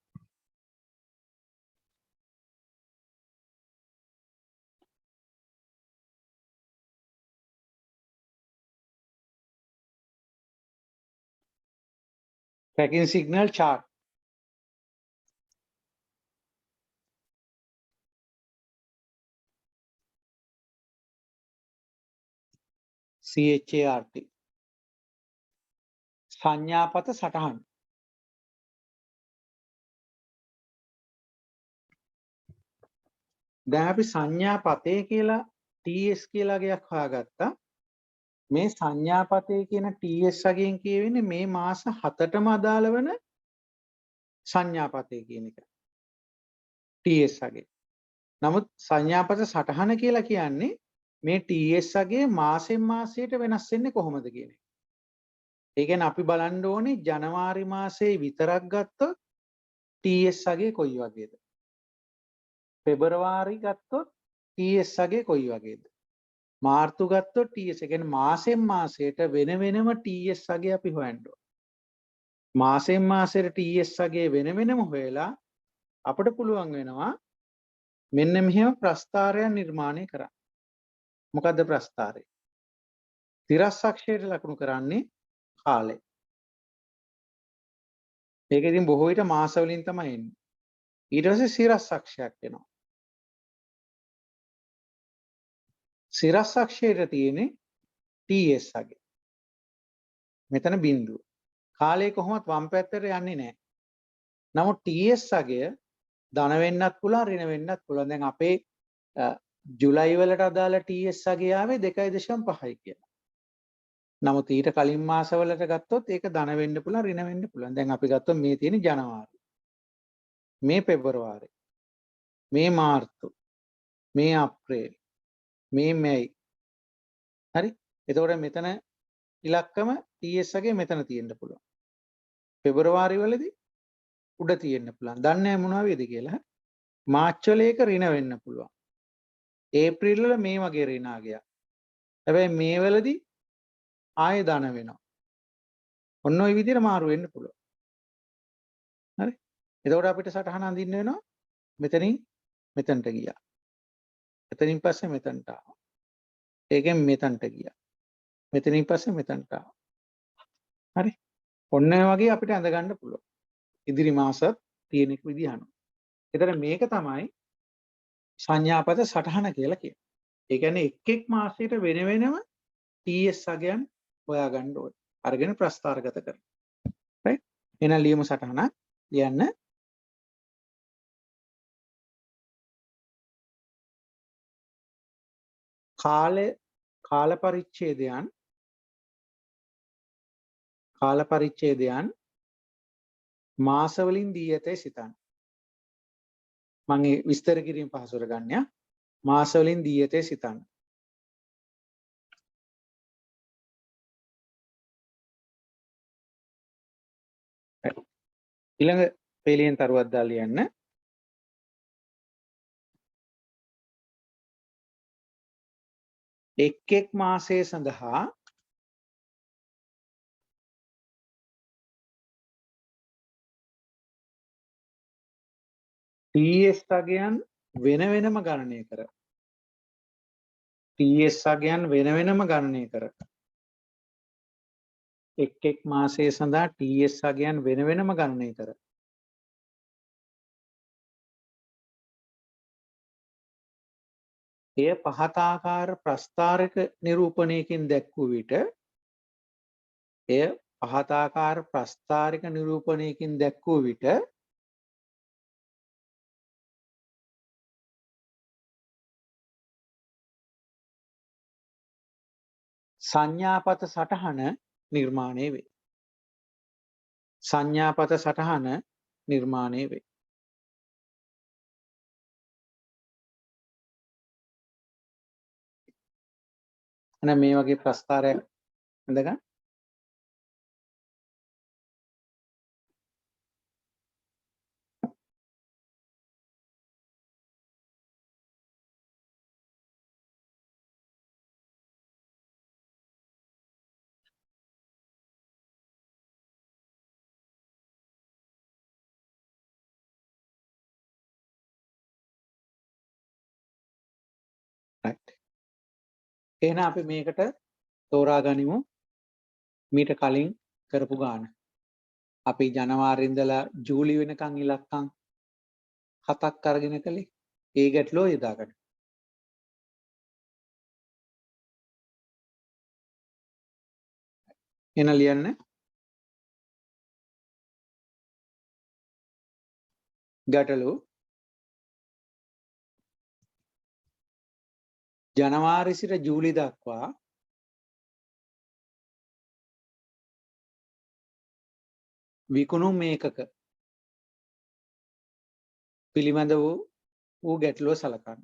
tracking signal chart. CHART. සංඥාපත සටහන්. දැන් අපි සංඥාපතේ කියලා TS කියලා ගයක් හොයාගත්තා. මේ සංඥාපතේ කියන TS අගයෙන් කියවෙන්නේ මේ මාස 7ටම අදාළ වෙන සංඥාපතේ කියන එක. TS අගේ. නමුත් සංඥාපත සටහන කියලා කියන්නේ මේ TS අගේ මාසෙන් මාසයට වෙනස් වෙන්නේ කොහොමද කියන එක. ඒ කියන්නේ අපි බලන්න ඕනේ ජනවාරි මාසයේ විතරක් ගත්තොත් TS අගේ කොයි වගේද? පෙබරවාරි ගත්තොත් TS අගේ කොයි වගේද? මාර්තු ගත්තොත් TS කියන්නේ මාසෙන් මාසයට වෙන වෙනම TS අගේ අපි හොයන්න ඕනේ. මාසෙන් මාසයට TS අගේ වෙන වෙනම හොයලා අපිට පුළුවන් වෙනවා මෙන්න මෙහෙම ප්‍රස්ථාරයක් නිර්මාණය කරන්න. මොකද්ද ප්‍රස්ථාරය? තිරස් අක්ෂයට ලකුණු කරන්නේ කාලය. ඒක ඉතින් බොහෝ විට මාස වලින් තමයි එන්නේ. ඊට පස්සේ සිරස් අක්ෂයක් එනවා. සිරස් අක්ෂයට තියෙන්නේ TS අගේ. මෙතන බිඳුව. කාලය කොහොමත් වම් පැත්තට යන්නේ නැහැ. නමුත් TS අගය ධන වෙන්නත් පුළුවන් ඍණ වෙන්නත් පුළුවන්. දැන් අපේ ජුලයි වලට අදාළ TS අගය ආවේ 2.5යි කියලා. නමුත් ඊට කලින් මාසවලට ගත්තොත් ඒක ධන වෙන්න පුළුවන් ඍණ වෙන්න පුළුවන්. දැන් අපි ගත්තොත් මේ තියෙන ජනවාරි. මේ පෙබරවාරි. මේ මාර්තු. මේ අප්‍රේල්. මේ මැයි. හරි? එතකොට මෙතන ඉලක්කම TS අගේ මෙතන තියෙන්න පුළුවන්. පෙබරවාරි වලදී උඩ තියෙන්න පුළුවන්. දන්නේ නැහැ මොනවා වේද කියලා. මාර්ච් වල ඒක ඍණ වෙන්න පුළුවන්. ඒප්‍රිල් වල මේ වගේ ඍණාගයක්. හැබැයි මේ වලදී ආයෙ ධන වෙනවා. ඔන්න ඔය විදිහට මාරු වෙන්න පුළුවන්. හරි? එතකොට අපිට සටහන අඳින්න වෙනවා මෙතනින් මෙතනට ගියා. එතනින් පස්සේ මෙතනට ආවා. ඒකෙන් මෙතනට ගියා. මෙතනින් පස්සේ මෙතනට ආවා. හරි? ඔන්න ඔය වගේ අපිට අඳ ගන්න පුළුවන්. ඉදිරි මාසත් තියෙන විදිහ අනුව. ඒතර මේක තමයි සංඥාපත සටහන කියලා කියන්නේ. ඒ කියන්නේ එක් එක් මාසයකට වෙන වෙනම TS අගයන් හොයාගන්න ඕනේ. අරගෙන ප්‍රස්ථාරගත කරනවා. right? එහෙනම් ලියමු සටහන ලියන්න. කාල පරිච්ඡේදයන් මාස වලින් දී ඇතේ සිතන්න. මම විස්තර කිරීම පහසුර ගන්න. මාස වලින් දී ඇතේ සිතන්න. ඊළඟ පේලියෙන් තරුවක් දාලා ලියන්න. එක් එක් මාසය සඳහා TS අගයන් වෙන වෙනම ගණනය කර. TS අගයන් වෙන වෙනම ගණනය කර. එක් එක් මාසය සඳහා TS අගයන් වෙන වෙනම ගණනය කර. එය පහත ආකාර ප්‍රස්ථාරක නිරූපණයකින් දැක්වූ විට සංඥාපත සටහන නිර්මාණය වේ. සංඥාපත සටහන නිර්මාණය වේ. එහෙනම් මේ වගේ ප්‍රස්ථාරයක් අඳගන්න. right. එහෙනම් අපි මේකට තෝරා ගනිමු මීට කලින් කරපු ගාන. අපි ජනවාරි ඉඳලා ජූලි වෙනකන් ඉලක්කම් 7ක් අරගෙන කළේ. ඒ ගැටලුව යොදා ගන්න. එන ලියන්න. ගැටලුව ජනවාරි සිට ජූලි දක්වා විකුණුම් ඒකක පිළිබඳ වූ ගැටලුව සලකන්න.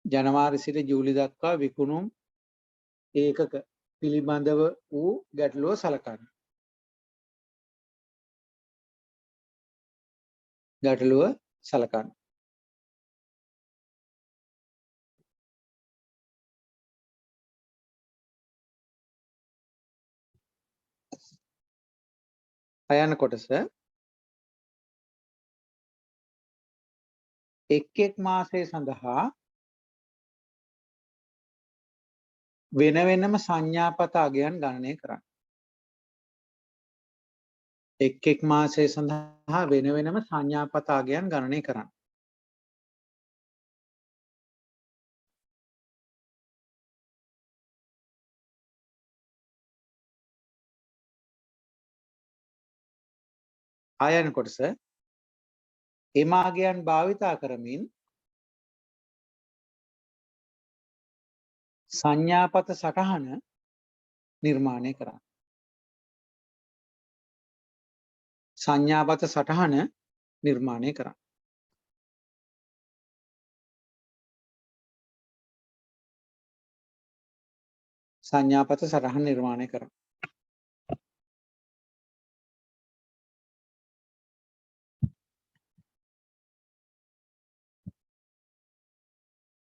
ජනවාරි සිට ජූලි දක්වා විකුණුම් ඒකක පිළිබඳව වූ ගැටලුව සලකන්න. ගැටලුව සලකන්න. අයන කොටස එක් මාසය සඳහා වෙන වෙනම සංඥාපත අගයන් ගණනය කරන්න. එක් මාසය සඳහා වෙන වෙනම සංඥාපත අගයන් ගණනය කරන්න. ආයන කොටස එම අගයන් භාවිතා කරමින් සංඥාපත සටහන නිර්මාණය කරන්න. සංඥාපත සටහන නිර්මාණය කරන්න. සංඥාපත සටහන නිර්මාණය කරන්න.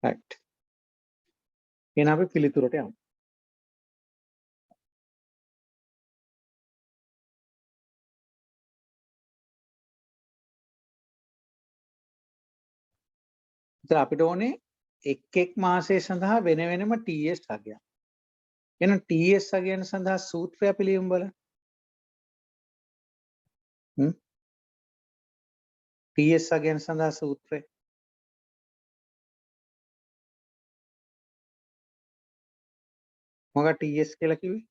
right. එහෙනම් අපි පිළිතුරට යමු. ඉතින් අපිට ඕනේ එක් මාසය සඳහා වෙන වෙනම TS අගයන්. එහෙනම් TS අගයන් සඳහා සූත්‍රය අපි ලියමු බලන්න. TS අගයන් සඳහා සූත්‍රය මොකක්ද TS කියලා කිව්වේ?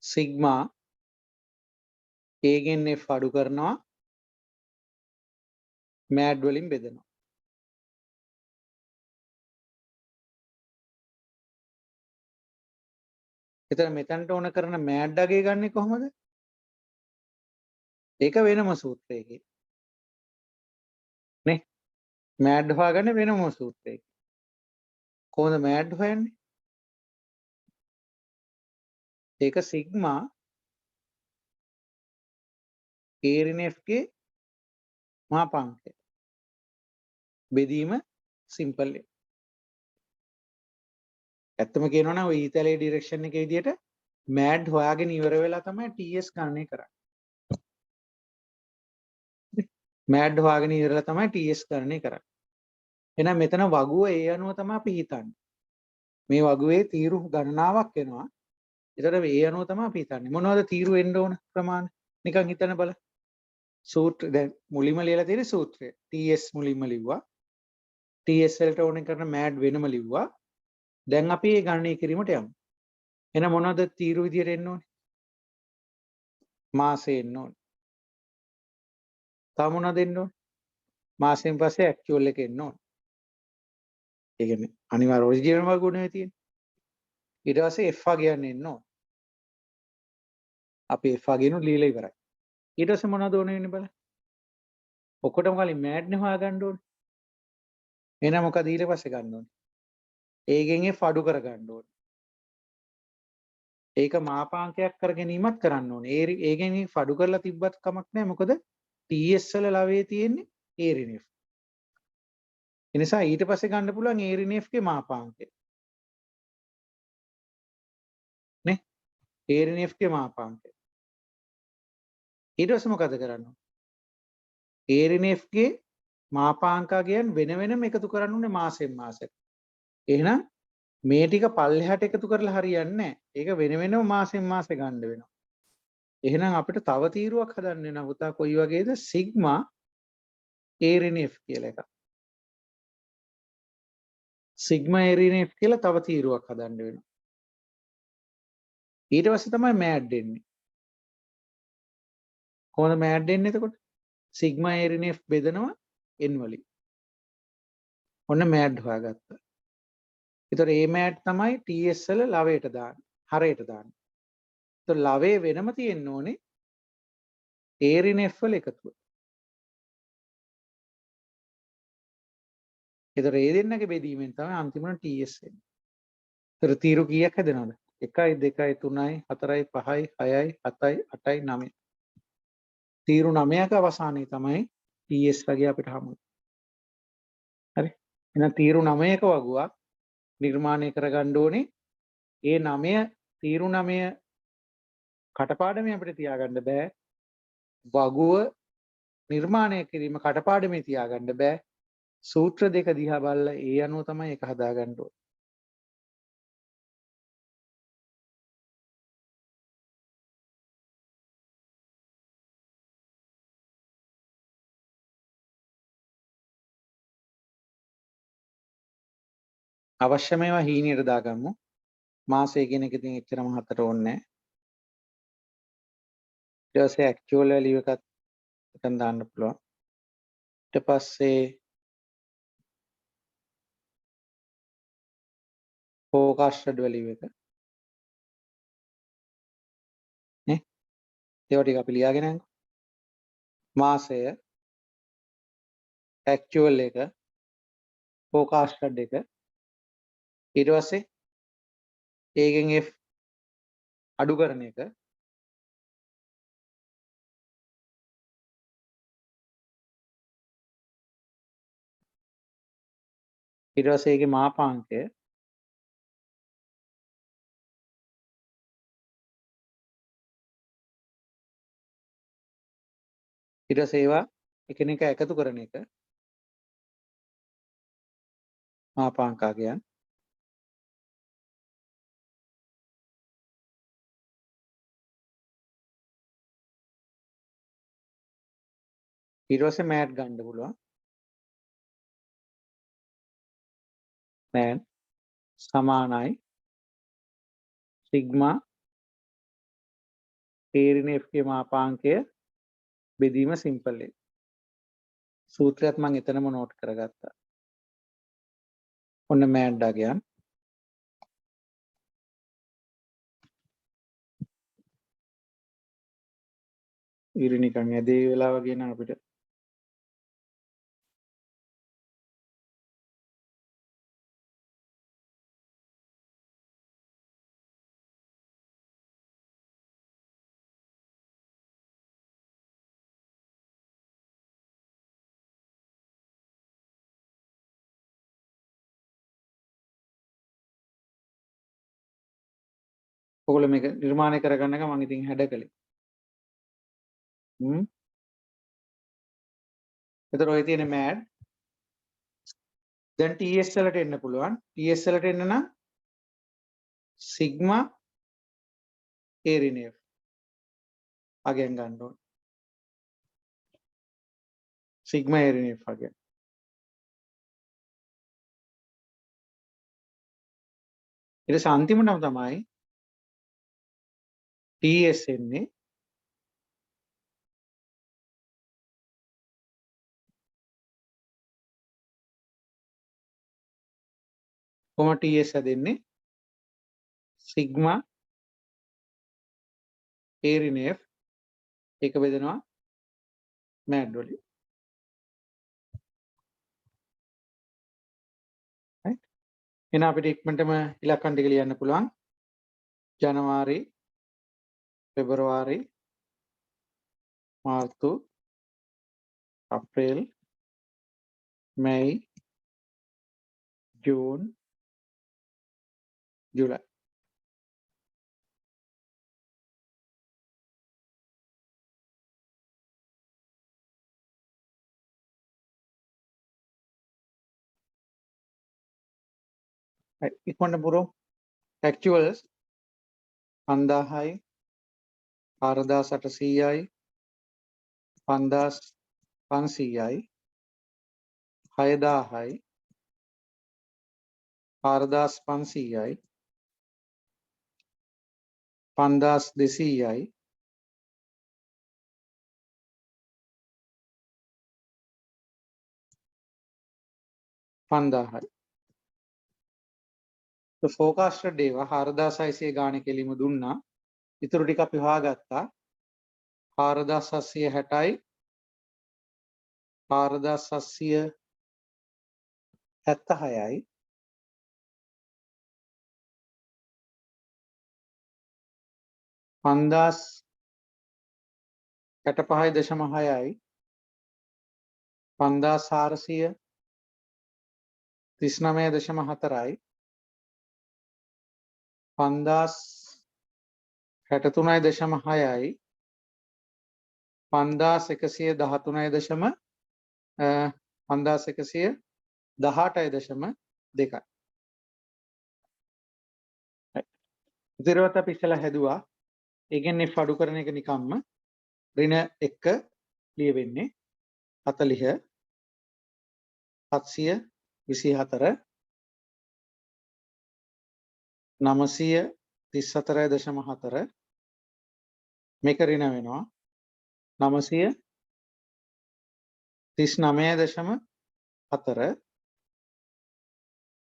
සිග්මා A ගෙන් F අඩු කරනවා මෑඩ් වලින් බෙදනවා. එතන මෙතනට ඕන කරන මෑඩ් අගය ගන්නෙ කොහොමද? ඒක වෙනම සූත්‍රයකින්. නේ? මෑඩ් හොයාගන්න වෙනම සූත්‍රයකින්. කොහොමද මෑඩ් හොයන්නේ? ඒක සිග්මා A ඍණ F ගේ මාපාංකය. බෙදීම සිම්පල් එක. ඇත්තම කියනවා නම් ඔය ඊතලයේ ඩිරෙක්ෂන් එකේ විදියට මෑඩ් හොයාගෙන ඉවර වෙලා තමයි TS ගණනය කරන්නේ. මෑඩ් හොයාගෙන ඉවරලා තමයි TS ගණනය කරන්නේ. එහෙනම් මෙතන වගුව ඒ අනුව තමයි අපි හිතන්නේ. මේ වගුවේ තීරු ගණනාවක් එනවා. ඒතර ඒ අනුව තමයි අපි හිතන්නේ. මොනවද තීරු එන්න ඕන ප්‍රමාණය? නිකන් හිතන්න බලන්න. සූත්‍ර දැන් මුලින්ම ලියලා තියෙන සූත්‍රය. TS මුලින්ම ලිව්වා. TS වලට ඕනේ කරන මෑඩ් වෙනම ලිව්වා. දැන් අපි මේ ගණනය කිරීමට යමු. එහෙනම් මොනවද තීරු විදියට එන්න ඕනේ? මාසෙ එන්න ඕනේ. තව මොනවද එන්න ඕනේ? මාසෙන් පස්සේ ඇක්චුවල් එක එන්න ඕනේ. ඒ කියන්නේ අනිවාර්ය ඔරිජිනල් වගුණේ තියෙන. ඊට පස්සේ F අගයන් එන්න ඕනේ. අපි F අගයන් ලියලා ඉවරයි. ඊට පස්සේ මොනවද ඕනේ වෙන්නේ බලන්න. ඔක්කොටම කලින් මෑඩ්නේ හොයාගන්න ඕනේ. එහෙනම් මොකද ඊට පස්සේ ගන්න ඕනේ? ඒගෙන් F අඩු කර ගන්න ඕනේ. ඒක මාපාංකයක් කර ගැනීමත් කරන්න ඕනේ. ඒගෙන් F අඩු කරලා තිබ්බත් කමක් නැහැ. මොකද TS වල ලවයේ තියෙන්නේ A ඍණ F. ඒ නිසා ඊට පස්සේ ගන්න පුළුවන් A ඍණ F ගේ මාපාංකය. නේ? A ඍණ F ගේ මාපාංකය. ඊට පස්සේ මොකද කරන්න ඕනේ? A ඍණ F ගේ මාපාංකයන් වෙන වෙනම එකතු කරන්න ඕනේ මාසෙන් මාසෙට. එහෙනම් මේ ටික පල්ලෙහාට එකතු කරලා හරියන්නේ නැහැ. ඒක වෙන වෙනම මාසෙන් මාසෙ ගන්න වෙනවා. එහෙනම් අපිට තව තීරුවක් හදන්න වෙනවා. පුතා කොයි වගේද? සිග්මා A ඍණ F කියලා එකක්. සිග්මා A ඍණ F කියලා තව තීරුවක් හදන්න වෙනවා. ඊට පස්සේ තමයි මෑඩ් එන්නේ. කොහොමද මෑඩ් එන්නේ එතකොට? සිග්මා ARNF බෙදනවා n වලින්. ඔන්න මෑඩ් හොයාගත්තා. ඒතර ඒ මෑඩ් තමයි TS වල ලවයට දාන්නේ. හරයට දාන්නේ. ඒතර ලවයේ වෙනම තියෙන්න ඕනේ ARNF වල එකතුව. ඒතර ඒ දෙන්නගේ බෙදීමෙන් තමයි අන්තිමට TS එන්නේ. ඒතර තීරු කීයක් හැදෙනවද? 1 2 3 4 5 6 7 8 9. තීරු 9ක අවසානයේ තමයි TS වගේ අපිට හමු වෙන්නේ. හරි. එහෙනම් තීරු 9ක වගුවක් නිර්මාණය කරගන්න ඕනේ. ඒ 9 තීරු 9 කටපාඩමේ අපිට තියාගන්න බෑ. වගුව නිර්මාණය කිරීම කටපාඩමේ තියාගන්න බෑ. සූත්‍ර දෙක දිහා බලලා ඒ අනුව තමයි ඒක හදාගන්න ඕනේ. අවශ්‍ය මේවා හීනියට දාගමු. මාසය කියන එක ඉතින් එච්චර මහතට ඕනේ නැහැ. ඊට පස්සේ ඇක්චුවල් වැලියු එකත් එතන දාන්න පුළුවන්. ඊට පස්සේ forecasted value එක නේ. ඒවා ටික අපි ලියාගෙන යමු. මාසය ඇක්චුවල් එක forecasted එක ඊට පස්සේ ඒකෙන් F අඩු කරන එක ඊට පස්සේ ඒකේ මාපාංකය ඊට පස්සේ ඒවා එකිනෙක එකතු කරන එක මාපාංකයන් ඊට පස්සේ මෑට් ගන්න පුළුවන්. මෑට් සමානයි සිග්මා ARNF ගේ මාපාංකය බෙදීම සිම්පල් එක. සූත්‍රයත් මම එතනම නෝට් කරගත්තා. ඔන්න මෑට් දාගයන් ඉරි නිකන් ඇදේ වෙලා වගේ නම් අපිට ඔයගොල්ලෝ මේක නිර්මාණය කරගන්න එක මම ඉතින් හැඩ කළේ. එතකොට ඔය තියෙන මෑඩ් දැන් TS වලට එන්න පුළුවන්. TS වලට එන්න නම් සිග්මා ARNF අගයන් ගන්න ඕනේ. Sigma ARNF අගයන්. ඊට පස්සේ අන්තිමටම තමයි TS එන්නේ. කොහොම TS හැදෙන්නේ? සිග්මා ARNF එක බෙදනවා මෑඩ් වලින්. right? එහෙනම් අපිට ඉක්මනටම ඉලක්කම් ටික ලියන්න පුළුවන්. ජනවාරි, පෙබරවාරි, මාර්තු, අප්‍රේල්, මැයි, ජූන්, ජූලයි. ඉක්මනට පුරෝ actuals 5000යි 4800යි 5500යි 6000යි 4500යි 5200යි 5000යි. તો forecasted ඒවා 4600 ගානේ කෙලිම දුන්නා. ඉතුරු ටික අපි හොයාගත්තා. 4760යි 4776යි 5065.6යි 5439.4යි 5063.6යි 5118.2යි. ඉතිරිවත් අපි ඉස්සලා හැදුවා. ඒකෙන් F අඩු කරන එක නිකම්ම ඍණ 1 ලියවෙන්නේ 40 724 934.4 මේක ඍණ වෙනවා 939.4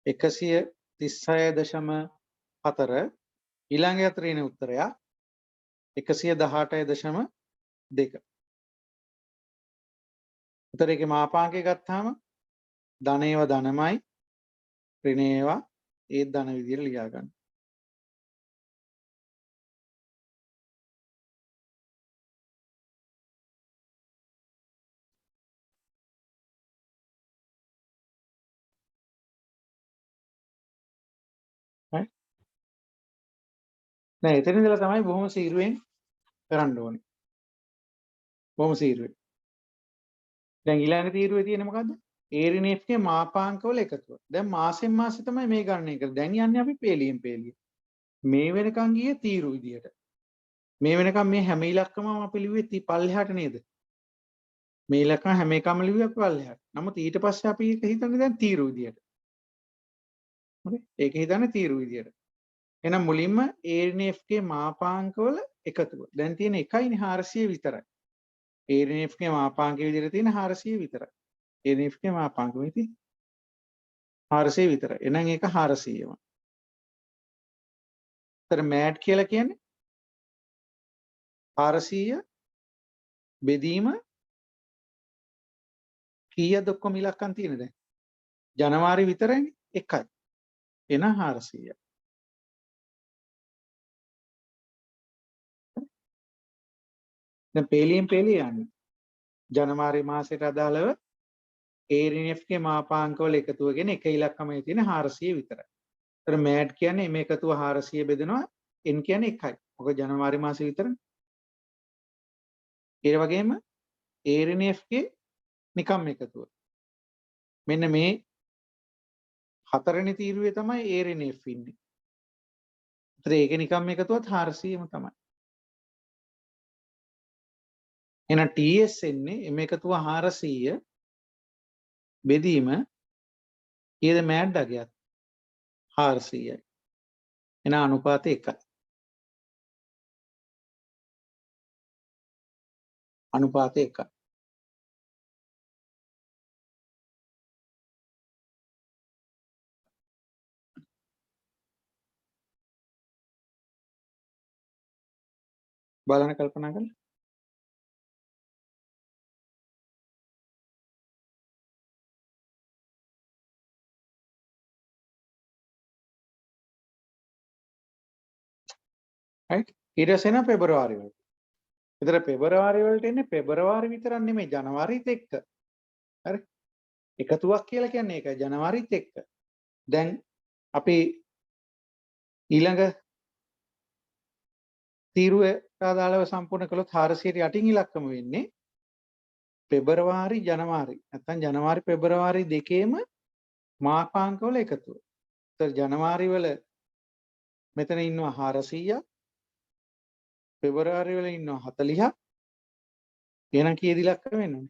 136.4 ඊළඟ ඍණ උත්තරය 118.2. උත්තරයේ මාපාංකය ගත්තාම ධන ඒවා ධනමයි ඍණ ඒවා ඒ ධන විදියට ලියා ගන්න. right? නෑ එතන ඉඳලා තමයි බොහොම සීරුවෙන් කරන්න ඕනේ. බොහොම සීරුවෙන්. දැන් ඊළඟ තීරුවේ තියෙන මොකද්ද? A ඍණ F ගේ මාපාංකවල එකතුව. දැන් මාසෙන් මාසෙ තමයි මේ ගණනය කරන්නේ. දැන් යන්නේ අපි පේලියෙන් පේලිය. මේ වෙනකන් ගියේ තීරු විදියට. මේ වෙනකන් මේ හැම ඉලක්කමම අපි ලිව්වේ පල්ලෙහාට නේද? මේ ඉලක්කම හැම එකම ලිව්වේ අපි පල්ලෙහාට. නමුත් ඊට පස්සේ අපි ඒක හිතන්නේ දැන් තීරු විදියට. හරි? ඒක හිතන්නේ තීරු විදියට. එහෙනම් මුලින්ම A ඍණ F ගේ මාපාංකවල එකතුව. දැන් තියෙන එකයිනේ 400 විතරයි. A ඍණ F ගේ මාපාංක විදියට තියෙන 400 විතරයි. A ඍණ F ගේ මාපාංක වෙති 400 විතරයි. එහෙනම් ඒක 400ම. ඒතර MAD කියලා කියන්නේ 400 බෙදීම කීයද ඔක්කොම ඉලක්කම් තියෙන දැන්? ජනවාරි විතරයිනේ 1යි. එහෙනම් 400යි. දැන් පේලියෙන් පේලිය යන්නේ. ජනවාරි මාසයට අදාළව A ඍණ F ගේ මාපාංකවල එකතුවගෙන එක ඉලක්කමේ තියෙන 400 විතරයි. ඒතර MAD කියන්නේ මේ එකතුව 400 බෙදෙනවා N කියන්නේ 1යි. මොකද ජනවාරි මාසෙ විතරනේ. ඒ වගේම A ඍණ F ගේ නිකම් එකතුව. මෙන්න මේ හතරවෙනි තීරුවේ තමයි A ඍණ F ඉන්නේ. ඒතර ඒක නිකම් එකතුවත් 400ම තමයි. එහෙනම් TS එන්නේ මේ එකතුව 400 බෙදීම කීයද MAD අගයත් 400යි. එහෙනම් අනුපාතය 1යි. අනුපාතය 1යි. බලන්න කල්පනා කරලා. right? ඊට පස්සේ එන පෙබරවාරි වලට. ඒතර පෙබරවාරි වලට එන්නේ පෙබරවාරි විතරක් නෙමෙයි ජනවාරිත් එක්ක. හරි? එකතුවක් කියලා කියන්නේ ඒකයි ජනවාරිත් එක්ක. දැන් අපි ඊළඟ තීරුවට අදාළව සම්පූර්ණ කළොත් 400ට යටින් ඉලක්කම වෙන්නේ පෙබරවාරි ජනවාරි. නැත්නම් ජනවාරි පෙබරවාරි දෙකේම මාපාංකවල එකතුව. ඒතර ජනවාරි වල මෙතන ඉන්නවා 400ක්. පෙබරවාරි වල ඉන්නවා 40ක්. එහෙනම් කීයද ඉලක්කම වෙන්නේ?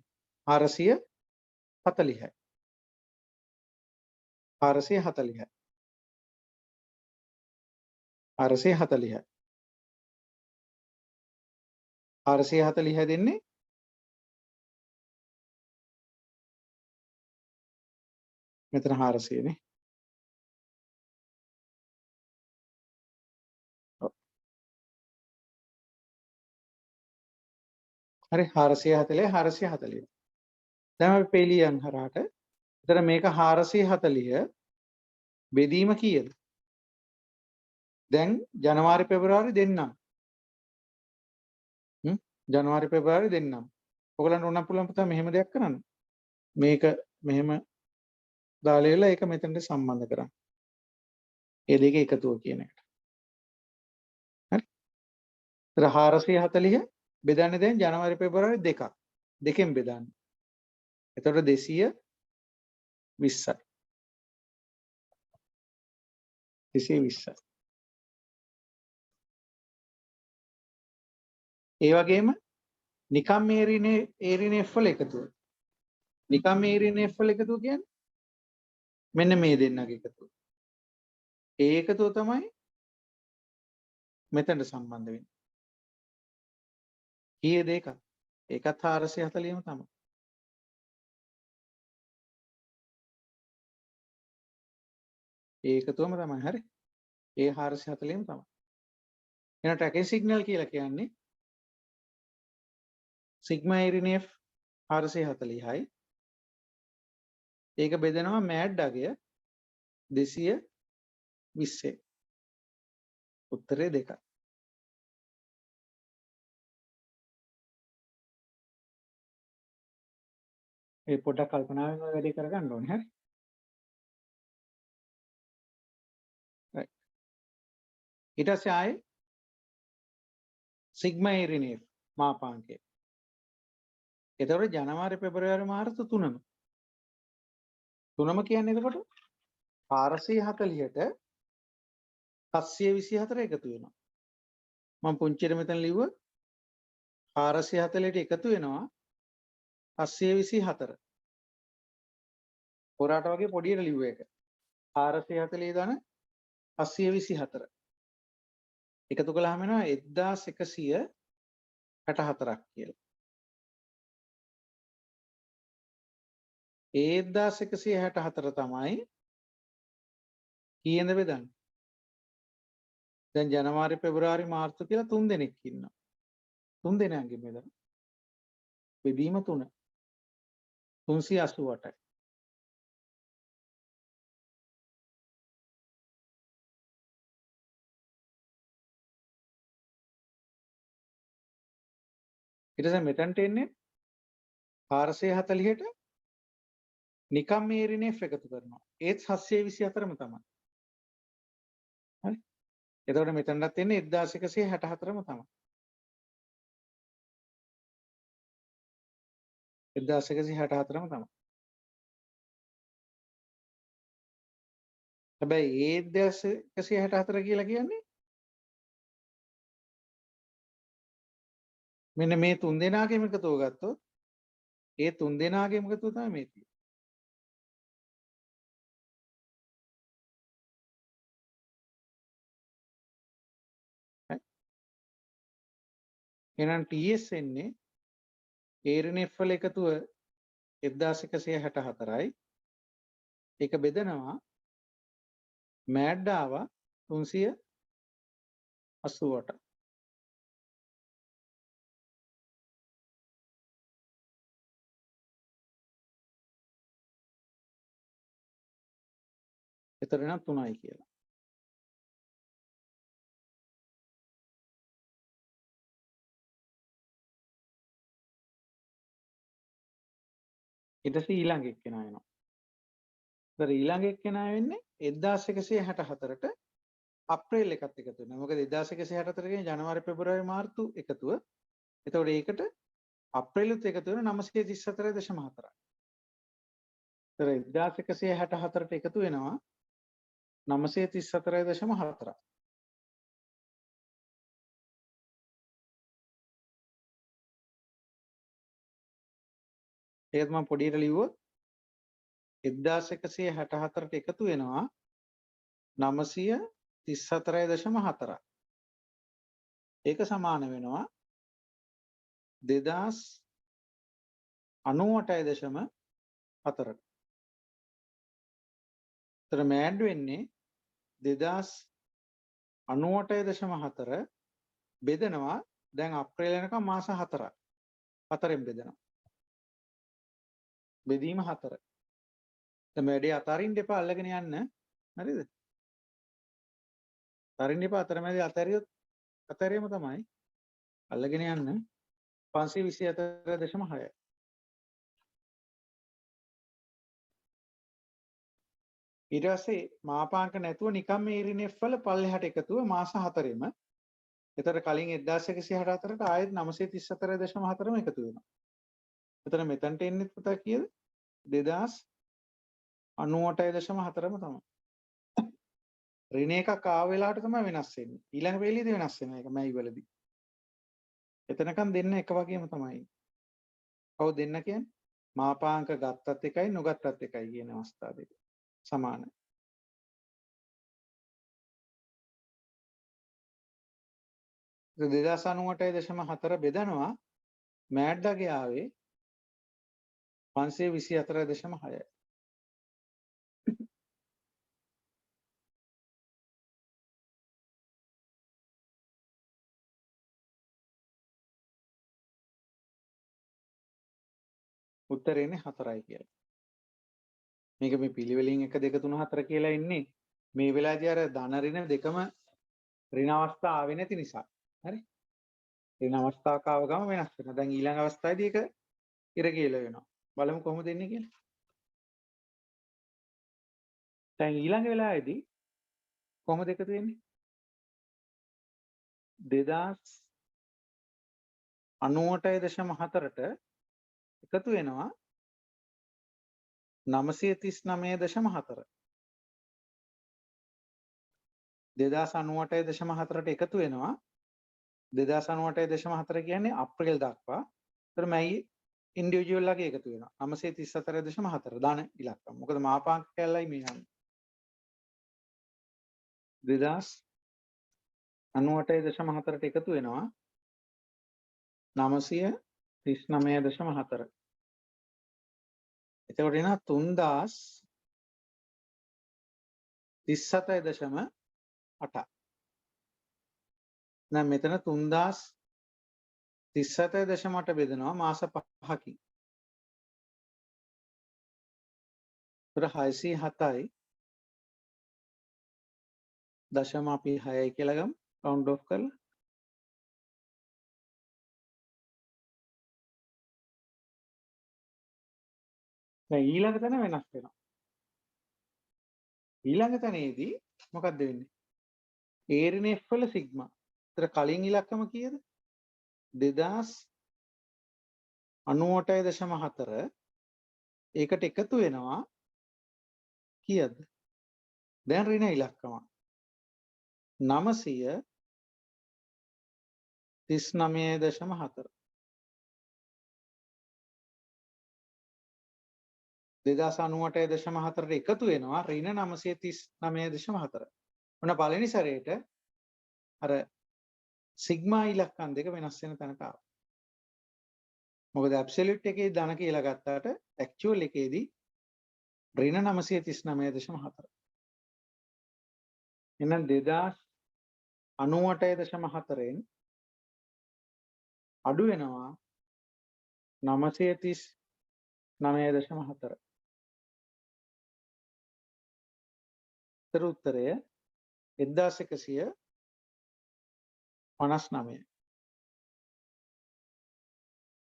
440යි. 440යි. 440යි. 440 දෙන්නේ මෙතන 400 නේ. ඔව්. හරි 440 440. දැන් අපි පෙළියන් හරහාට. එතන මේක 440 බෙදීම කීයද? දැන් ජනවාරි පෙබරවාරි දෙන්නම්. ජනවාරි පෙබරවාරි දෙන්නම්. ඔයගලන්ට උනත් පුළුවන් පුතා මෙහෙම දෙයක් කරන්න. මේක මෙහෙම දාලා ඉවරලා ඒක මෙතනට සම්බන්ධ කරන්න. ඒ දෙක එකතුව කියන එකට. හරි. ඒතර 440 බෙදන්නේ දැන් ජනවාරි පෙබරවාරි දෙකක්. දෙකෙන් බෙදන්නේ. එතකොට 220යි. 220යි. ඒ වගේම නිකම් ඒරිනේ F වල එකතුව. නිකම් ඒරිනේ F වල එකතුව කියන්නේ මෙන්න මේ දෙන්නගේ එකතුව. ඒ එකතුව තමයි මෙතනට සම්බන්ධ වෙන්නේ. කීයද ඒක? ඒකත් 440ම තමයි. ඒ එකතුවම තමයි. හරි. ඒ 440ම තමයි. එහෙනම් ට්‍රැකින් සිග්නල් කියලා කියන්නේ සිග්මා ඒරිනේ F 440යි. ඒක බෙදෙනවා මෑඩ් අගය 220. උත්තරේ 2යි. ඒ පොඩ්ඩක් කල්පනාවෙන් ඔය වැඩේ කරගන්න ඕනේ. හරි. right. ඊට පස්සේ ආයේ සිග්මා ඒරිනේ F මාපාංකය. එතකොට ජනවාරි පෙබරවාරි මාර්තු 3ම. 3ම කියන්නේ එතකොට 440ට 724 එකතු වෙනවා. මම පුංචියට මෙතන ලිව්ව 440ට එකතු වෙනවා 724. පොරාට වගේ පොඩියට ලිව්ව එක. 440 ධන 724. එකතු කළාම එනවා 1164ක් කියලා. ඒ 1164 තමයි කීයෙන්ද බෙදන්නේ? දැන් ජනවාරි පෙබරවාරි මාර්තු කියලා 3 දෙනෙක් ඉන්නවා. 3 දෙනාගෙන් බෙදන්න. බෙදීම 3. 388යි. ඊට පස්සේ මෙතනට එන්නේ 440ට නිකම් මේරිනේ F එකතු කරනවා. ඒත් 724ම තමයි. හරි. එතකොට මෙතනටත් එන්නේ 1164ම තමයි. 1164ම තමයි. හැබැයි ඒ 1164 කියලා කියන්නේ මෙන්න මේ 3 දෙනාගේම එකතුව ගත්තොත් ඒ 3 දෙනාගේම එකතුව තමයි මේ තියෙන්නේ. එහෙනම් TS එන්නේ ඒරිනේ F වල එකතුව 1164යි. ඒක බෙදනවා මෑඩ් ආවා 388. එතන නම් 3යි කියලා. ඊට පස්සේ ඊළඟ එක්කෙනා එනවා. ඒතර ඊළඟ එක්කෙනා වෙන්නේ 1164ට අප්‍රේල් එකත් එකතු වෙනවා. මොකද 1164 කියන්නේ ජනවාරි පෙබරවාරි මාර්තු එකතුව. එතකොට ඒකට අප්‍රේලුත් එකතු වෙන 934.4. ඒතර 1164ට එකතු වෙනවා 934.4. ඒකත් මම පොඩියට ලිව්වොත් 1164ට එකතු වෙනවා 934.4. ඒක සමාන වෙනවා 2098.4. එතන මෑඩ් වෙන්නේ 2098.4 බෙදනවා දැන් අප්‍රේල් වෙනකම් මාස 4ක්. 4ෙන් බෙදනවා. බෙදීම 4. දැන් වැඩේ අතරින් දෙපා අල්ලගෙන යන්න. හරිද? අතරින් දෙපා අතරමැද අතරියොත් අතරියම තමයි. අල්ලගෙන යන්න 524.6. ඊට පස්සේ මාපාංක නැතුව නිකම් මේ ඍණ F වල පල්ලෙහාට එකතුව මාස 4ෙම. එතකොට කලින් 1164ට ආයෙත් 934.4ම එකතු වෙනවා. එතන මෙතනට එන්නේ පුතා කීයද? 2098.4ම තමයි. ඍණ එකක් ආව වෙලාවට තමයි වෙනස් වෙන්නේ. ඊළඟ වේලේදී වෙනස් වෙනවා. ඒක මැයි වලදී. එතනකන් දෙන්න එක වගේම තමයි. කවුද දෙන්න කියන්නේ? මාපාංක ගත්තත් එකයි නොගත්තත් එකයි කියන අවස්ථා දෙක. සමානයි. ඒ 2098.4 බෙදනවා මෑඩ්ඩගේ ආවේ 524.6. උත්තරේනේ 4යි කියලා. මේක මේ පිළිවෙලින් 1 2 3 4 කියලා ඉන්නේ මේ වෙලාවේදී අර ධන ඍණ දෙකම ඍණ අවස්ථා ආවේ නැති නිසා. හරි? ඍණ අවස්ථාවක ආව ගම වෙනස් වෙනවා. දැන් ඊළඟ අවස්ථාවේදී ඒක ඉර කියලා වෙනවා. බලමු කොහොමද එන්නේ කියලා. දැන් ඊළඟ වෙලාවේදී කොහොමද එකතු වෙන්නේ? 2098.4ට එකතු වෙනවා 939.4. 2098.4ට එකතු වෙනවා 2098.4 කියන්නේ අප්‍රේල් දක්වා. ඒතර මැයි ඉන්ඩිවිජුවල් ලගේ එකතු වෙනවා 934.4 දාන ඉලක්කම. මොකද මාපාංක කැලලයි මේ යන්නේ. 2098.4ට එකතු වෙනවා 939.4. එතකොට එනවා 3037.8. දැන් මෙතන 3037.8 බෙදනවා මාස 5කින්. ඒතර 607යි දශම අපි 6යි කියලා ගමු රවුන්ඩ් ඔෆ් කරලා. දැන් ඊළඟ තැන වෙනස් වෙනවා. ඊළඟ තැනේදී මොකක්ද වෙන්නේ? ඒ ඍණ F වල සිග්මා. ඒතර කලින් ඉලක්කම කීයද? 2098.4 ඒකට එකතු වෙනවා කීයද? දැන් ඍණ ඉලක්කම 939.4. 2098.4ට එකතු වෙනවා ඍණ 939.4. ඔන්න පළවෙනි සැරේට අර සිග්මා ඉලක්කම් දෙක වෙනස් වෙන තැනට ආවා. මොකද ඇබ්සලියුට් එකේ ධන කියලා ගත්තාට ඇක්චුවල් එකේදී ඍණ 939.4. එහෙනම් 2098.4න් අඩු වෙනවා 939.4. උත්තරය 1159.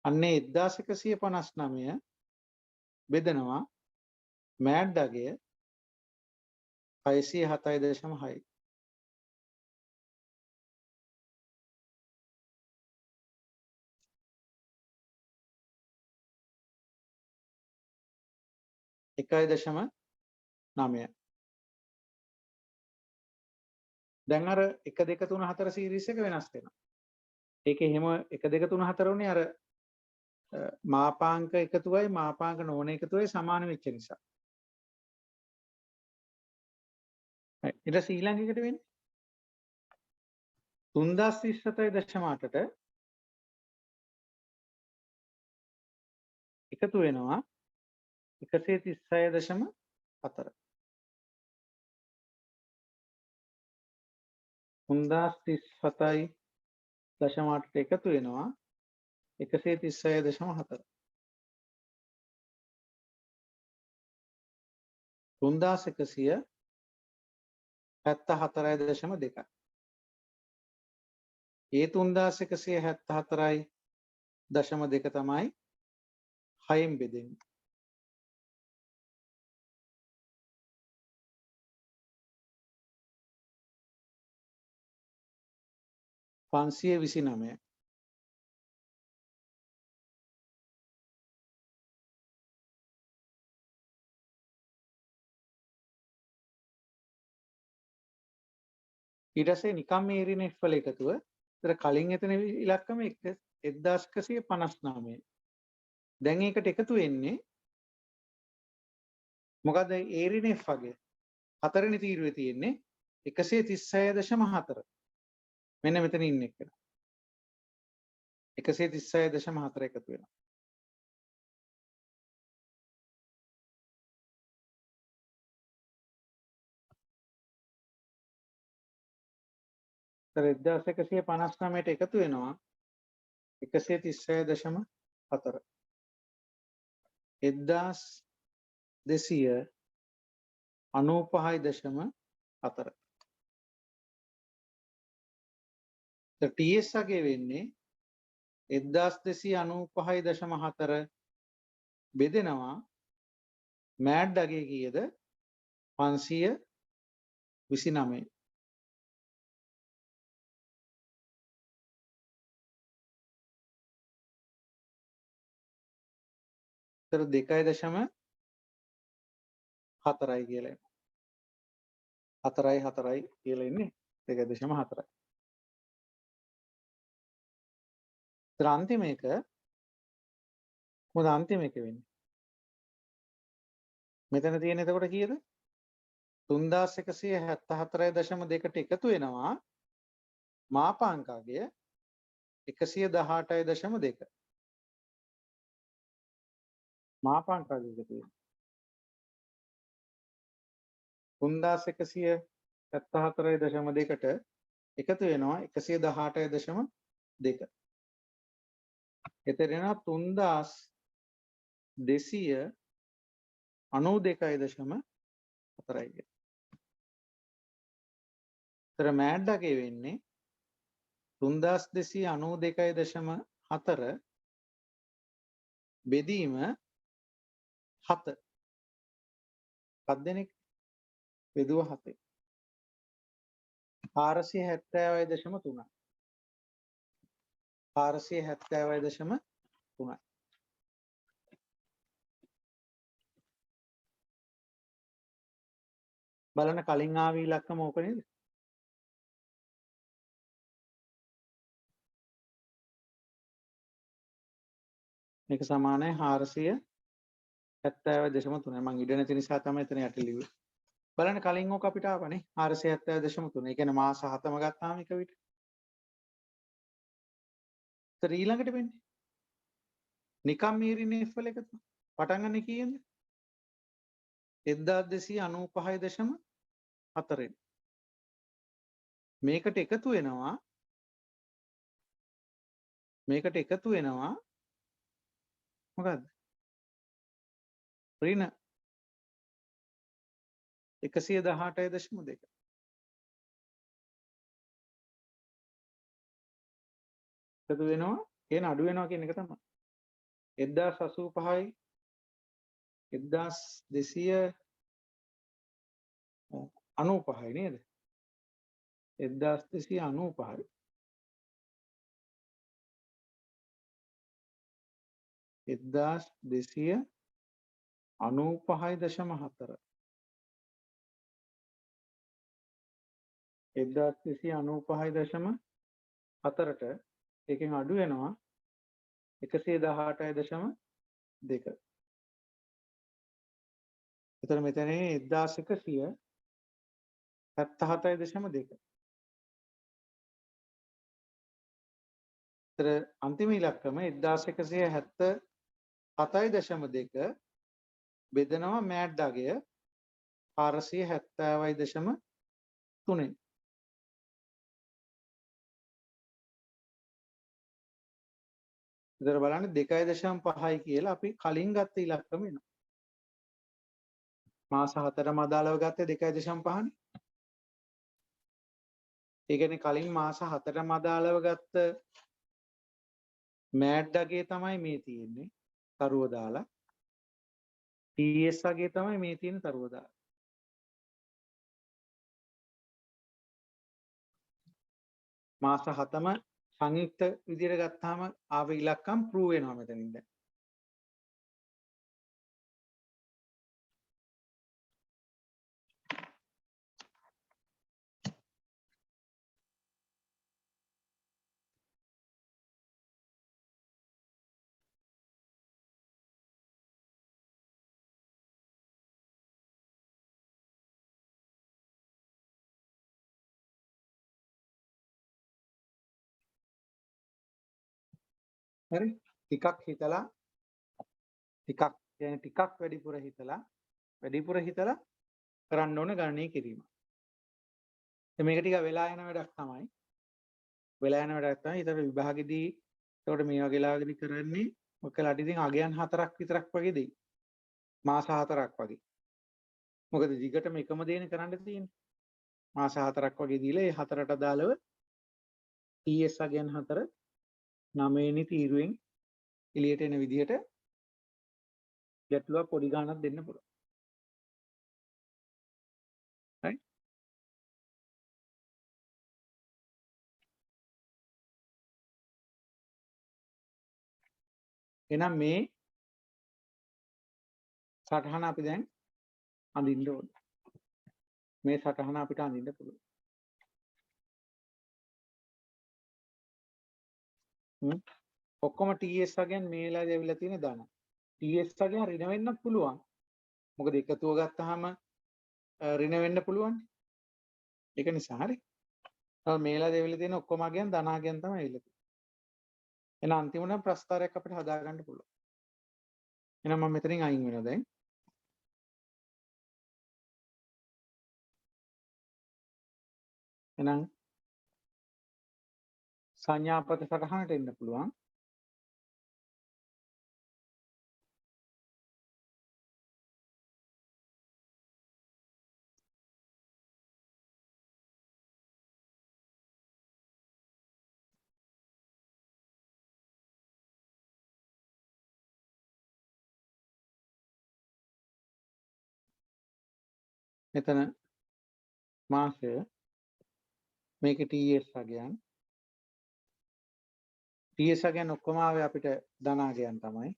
අන්නේ 1159 බෙදනවා මෑඩ්ඩගේ 607.6. එකයි දශම 9. දැන් අර 1 2 3 4 සීරීස් එක වෙනස් වෙනවා. ඒකේ එහෙම 1 2 3 4 උනේ අර මාපාංක එකතුවයි මාපාංක නොවන එකතුවයි සමාන වෙච්ච නිසා. හරි. ඊට පස්සේ ඊළඟ එකට වෙන්නේ 3037.8ට එකතු වෙනවා 136.4. 3037.8ට එකතු වෙනවා 136.4. 3174.2. ඒ 3174.2 තමයි 6න් බෙදෙන්නේ. පන්සිය 29. ඊට පස්සේ නිකම් මේ ඊරිනෙෆ් වල එකතුව. ඒතර කලින් එතන ඉලක්කම 1159. දැන් ඒකට එකතු වෙන්නේ මොකද ඊරිනෙෆ් වගේ හතරෙනි තීරුවේ තියෙන්නේ 136.4. මෙන්න මෙතන ඉන්න එක. 136.4 එකතු වෙනවා. ඒතර 1159ට එකතු වෙනවා 136.4. 1295.4. TS අගේ වෙන්නේ 1295.4 බෙදෙනවා මෑඩ් අගේ කීයද 529. ඒතර 2.4යි කියලා එනවා. 4යි කියලා ඉන්නේ 2.4. ඒතර අන්තිම එක මොකද අන්තිම එක වෙන්නේ? මෙතන තියෙන එතකොට කීයද? 3174.2ට එකතු වෙනවා මාපාංකය 118.2. මාපාංකය එකතු වෙනවා 3174.2ට එකතු වෙනවා 118.2. එතන එනවා 3292.4. ඒතර මෑඩ් එකේ වෙන්නේ 3292.4 බෙදීම 7. 7 දෙනෙක් බෙදුව 7. 470.3. 470.3. බලන්න කලින් ආව ඉලක්කම ඕක නේද? මේක සමානයි 470.3. මම ඉඩ නැති නිසා තමයි එතන යට ලිව්වේ. බලන්න කලින් ඕක අපිට ආවනේ 470.3. ඒ කියන්නේ මාස 7ම ගත්තාම එක විතර. ඒතර ඊළඟට වෙන්නේ නිකම් ඊරිනෙෆ් වල එකතු. පටන් ගන්න කීයද? 1295.4. මේකට එකතු වෙනවා මොකද්ද? ඍණ 118.2. එකතු වෙනවා කියන අඩු වෙනවා කියන එක තමයි. 1085යි 1295යි නේද? 1295යි 1295.4. 1295.4ට එකෙන් අඩු වෙනවා 118.2. එතන මෙතන 1177.2. ඒතර අන්තිම ඉලක්කම 1177.2 බෙදනවා මෑඩ් අගය 470.3. ඉතර බලන්න 2.5යි කියලා අපි කලින් ගත්ත ඉලක්කම එනවා. මාස 4ටම අදාළව ගත්තේ 2.5නේ. ඒ කියන්නේ කලින් මාස 4ටම අදාළව ගත්ත මෑඩ්ඩගේ තමයි මේ තියෙන්නේ. තරුව දාලා. TS වගේ තමයි මේ තියෙන තරුව දාලා. මාස 7ම සංයුක්ත විදියට ගත්තාම ආව ඉලක්කම් ප්‍රූව් වෙනවා මෙතනින් දැන්. හරි ටිකක් හිතලා ටිකක් වැඩිපුර හිතලා කරන්න ඕන ගණනය කිරීම. මේක ටික වෙලා යන වැඩක් තමයි. වෙලා යන වැඩක් තමයි. ඊට විභාගෙදී ඒකට මේ වගේ ලාගෙදී කරන්නේ ඔකලාට ඉතින් අගයන් 4ක් විතරක් වගේ දෙයි. මාස 4ක් වගේ. මොකද දිගටම එකම දේනේ කරන්න තියෙන්නේ. මාස 4ක් වගේ දීලා ඒ 4ට අදාළව TS අගයන් 4 9 වෙනි තීරුවෙන් එළියට එන විදිහට ගැටලුවක් පොඩි ගාණක් දෙන්න පුළුවන්. හරි? එහෙනම් මේ සටහන අපි දැන් අඳින්න ඕනේ. මේ සටහන අපිට අඳින්න පුළුවන්. ඔක්කොම TS අගයන් මේ වෙලාවේ ඇවිල්ලා තියෙන දාන. TS අගයන් ඍණ වෙන්නත් පුළුවන්. මොකද එකතුව ගත්තාම ඍණ වෙන්න පුළුවන්. ඒක නිසා හරි. මේ වෙලාවේ ඇවිල්ලා තියෙන ඔක්කොම අගයන් ධන අගයන් තමයි ඇවිල්ලා තියෙන්නේ. එහෙනම් අන්තිමට ප්‍රස්තාරයක් අපිට හදාගන්න පුළුවන්. එහෙනම් මම මෙතනින් අයින් වෙනවා දැන්. එහෙනම් සංඥාපත සටහනට එන්න පුළුවන්. මෙතන මාසය මේකේ TS අගයන් TS අගයන් ඔක්කොම ආවේ අපිට ධනාගයන් තමයි.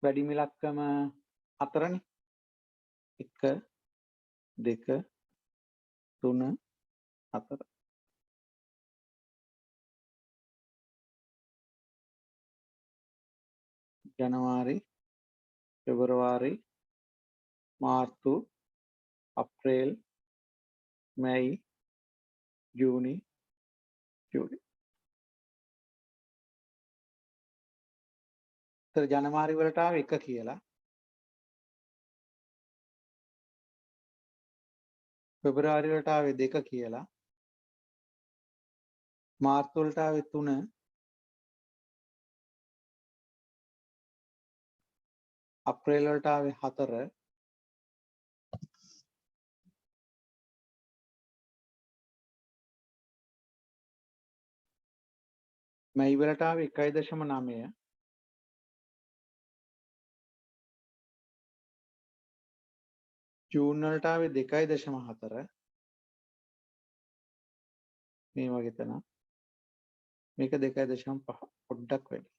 වැඩිම ඉලක්කම 4නේ. 1 2 3 4. ජනවාරි පෙබරවාරි මාර්තු අප්‍රේල් මැයි ජූනි ජූලි. ඒතර ජනවාරි වලට ආව 1 කියලා. පෙබරවාරි වලට ආවේ 2 කියලා. මාර්තු වලට ආවේ 3. අප්‍රේල් වලට ආවේ 4. මැයි වලට ආවේ 1.9. ජූන් වලට ආවේ 2.4. මේ වගේ තැන. මේක 2.5 පොඩ්ඩක් වැඩි.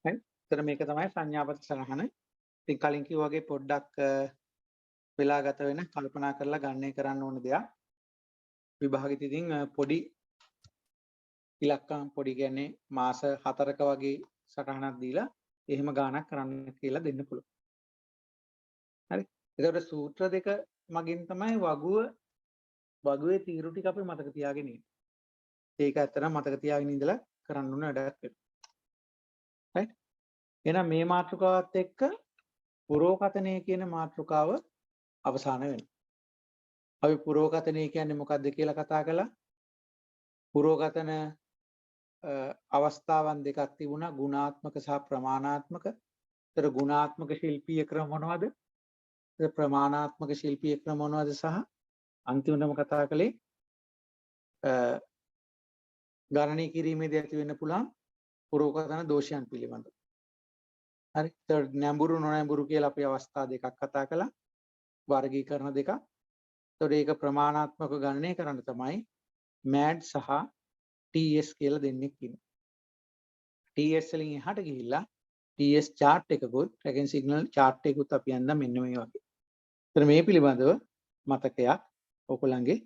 හරි. එතන මේක තමයි සංඥාපත සටහන. ඉතින් කලින් කිව්වා වගේ පොඩ්ඩක් වෙලා ගත වෙන කල්පනා කරලා ගණනය කරන්න ඕන දෙයක්. විභාගෙත් ඉතින් පොඩි ඉලක්කම් පොඩි කියන්නේ මාස 4ක වගේ සටහනක් දීලා එහෙම ගාණක් කරන්න කියලා දෙන්න පුළුවන්. හරි. එතකොට සූත්‍ර දෙක මගින් තමයි වගුවේ තීරු ටික අපි මතක තියාගෙන ඉන්නේ. ඒක ඇත්තටම මතක තියාගෙන ඉඳලා කරන්න ඕන වැඩක් වෙනවා. right? එහෙනම් මේ මාතෘකාවත් එක්ක පුරෝකතනය කියන මාතෘකාව අවසන් වෙනවා. අපි පුරෝකතනය කියන්නේ මොකක්ද කියලා කතා කළා. පුරෝකතන අවස්ථාවන් දෙකක් තිබුණා, ගුණාත්මක සහ ප්‍රමාණාත්මක. ඒතර ගුණාත්මක ශිල්පීය ක්‍රම මොනවද? ප්‍රමාණාත්මක ශිල්පීය ක්‍රම මොනවද? සහ අන්තිමටම කතා කළේ ගණනය කිරීමේදී ඇති වෙන්න පුළුවන් පුරෝකතන දෝෂයන් පිළිබඳව. හරි. ඒතර නැඹුරු නොනැඹුරු කියලා අපි අවස්ථා දෙකක් කතා කළා. වර්ගීකරණ දෙකක්. ඒතර ඒක ප්‍රමාණාත්මක ගණනය කරන්න තමයි MAD සහ TS කියලා දෙන්නෙක් ඉන්නවා. TS වලින් එහාට ගිහිල්ලා TS chart එකකුත් tracking signal chart එකකුත් අපි යන්නම් මෙන්න මේ වගේ. ඒතර මේ පිළිබඳව මතකයක් ඔයගොල්ලන්ගේ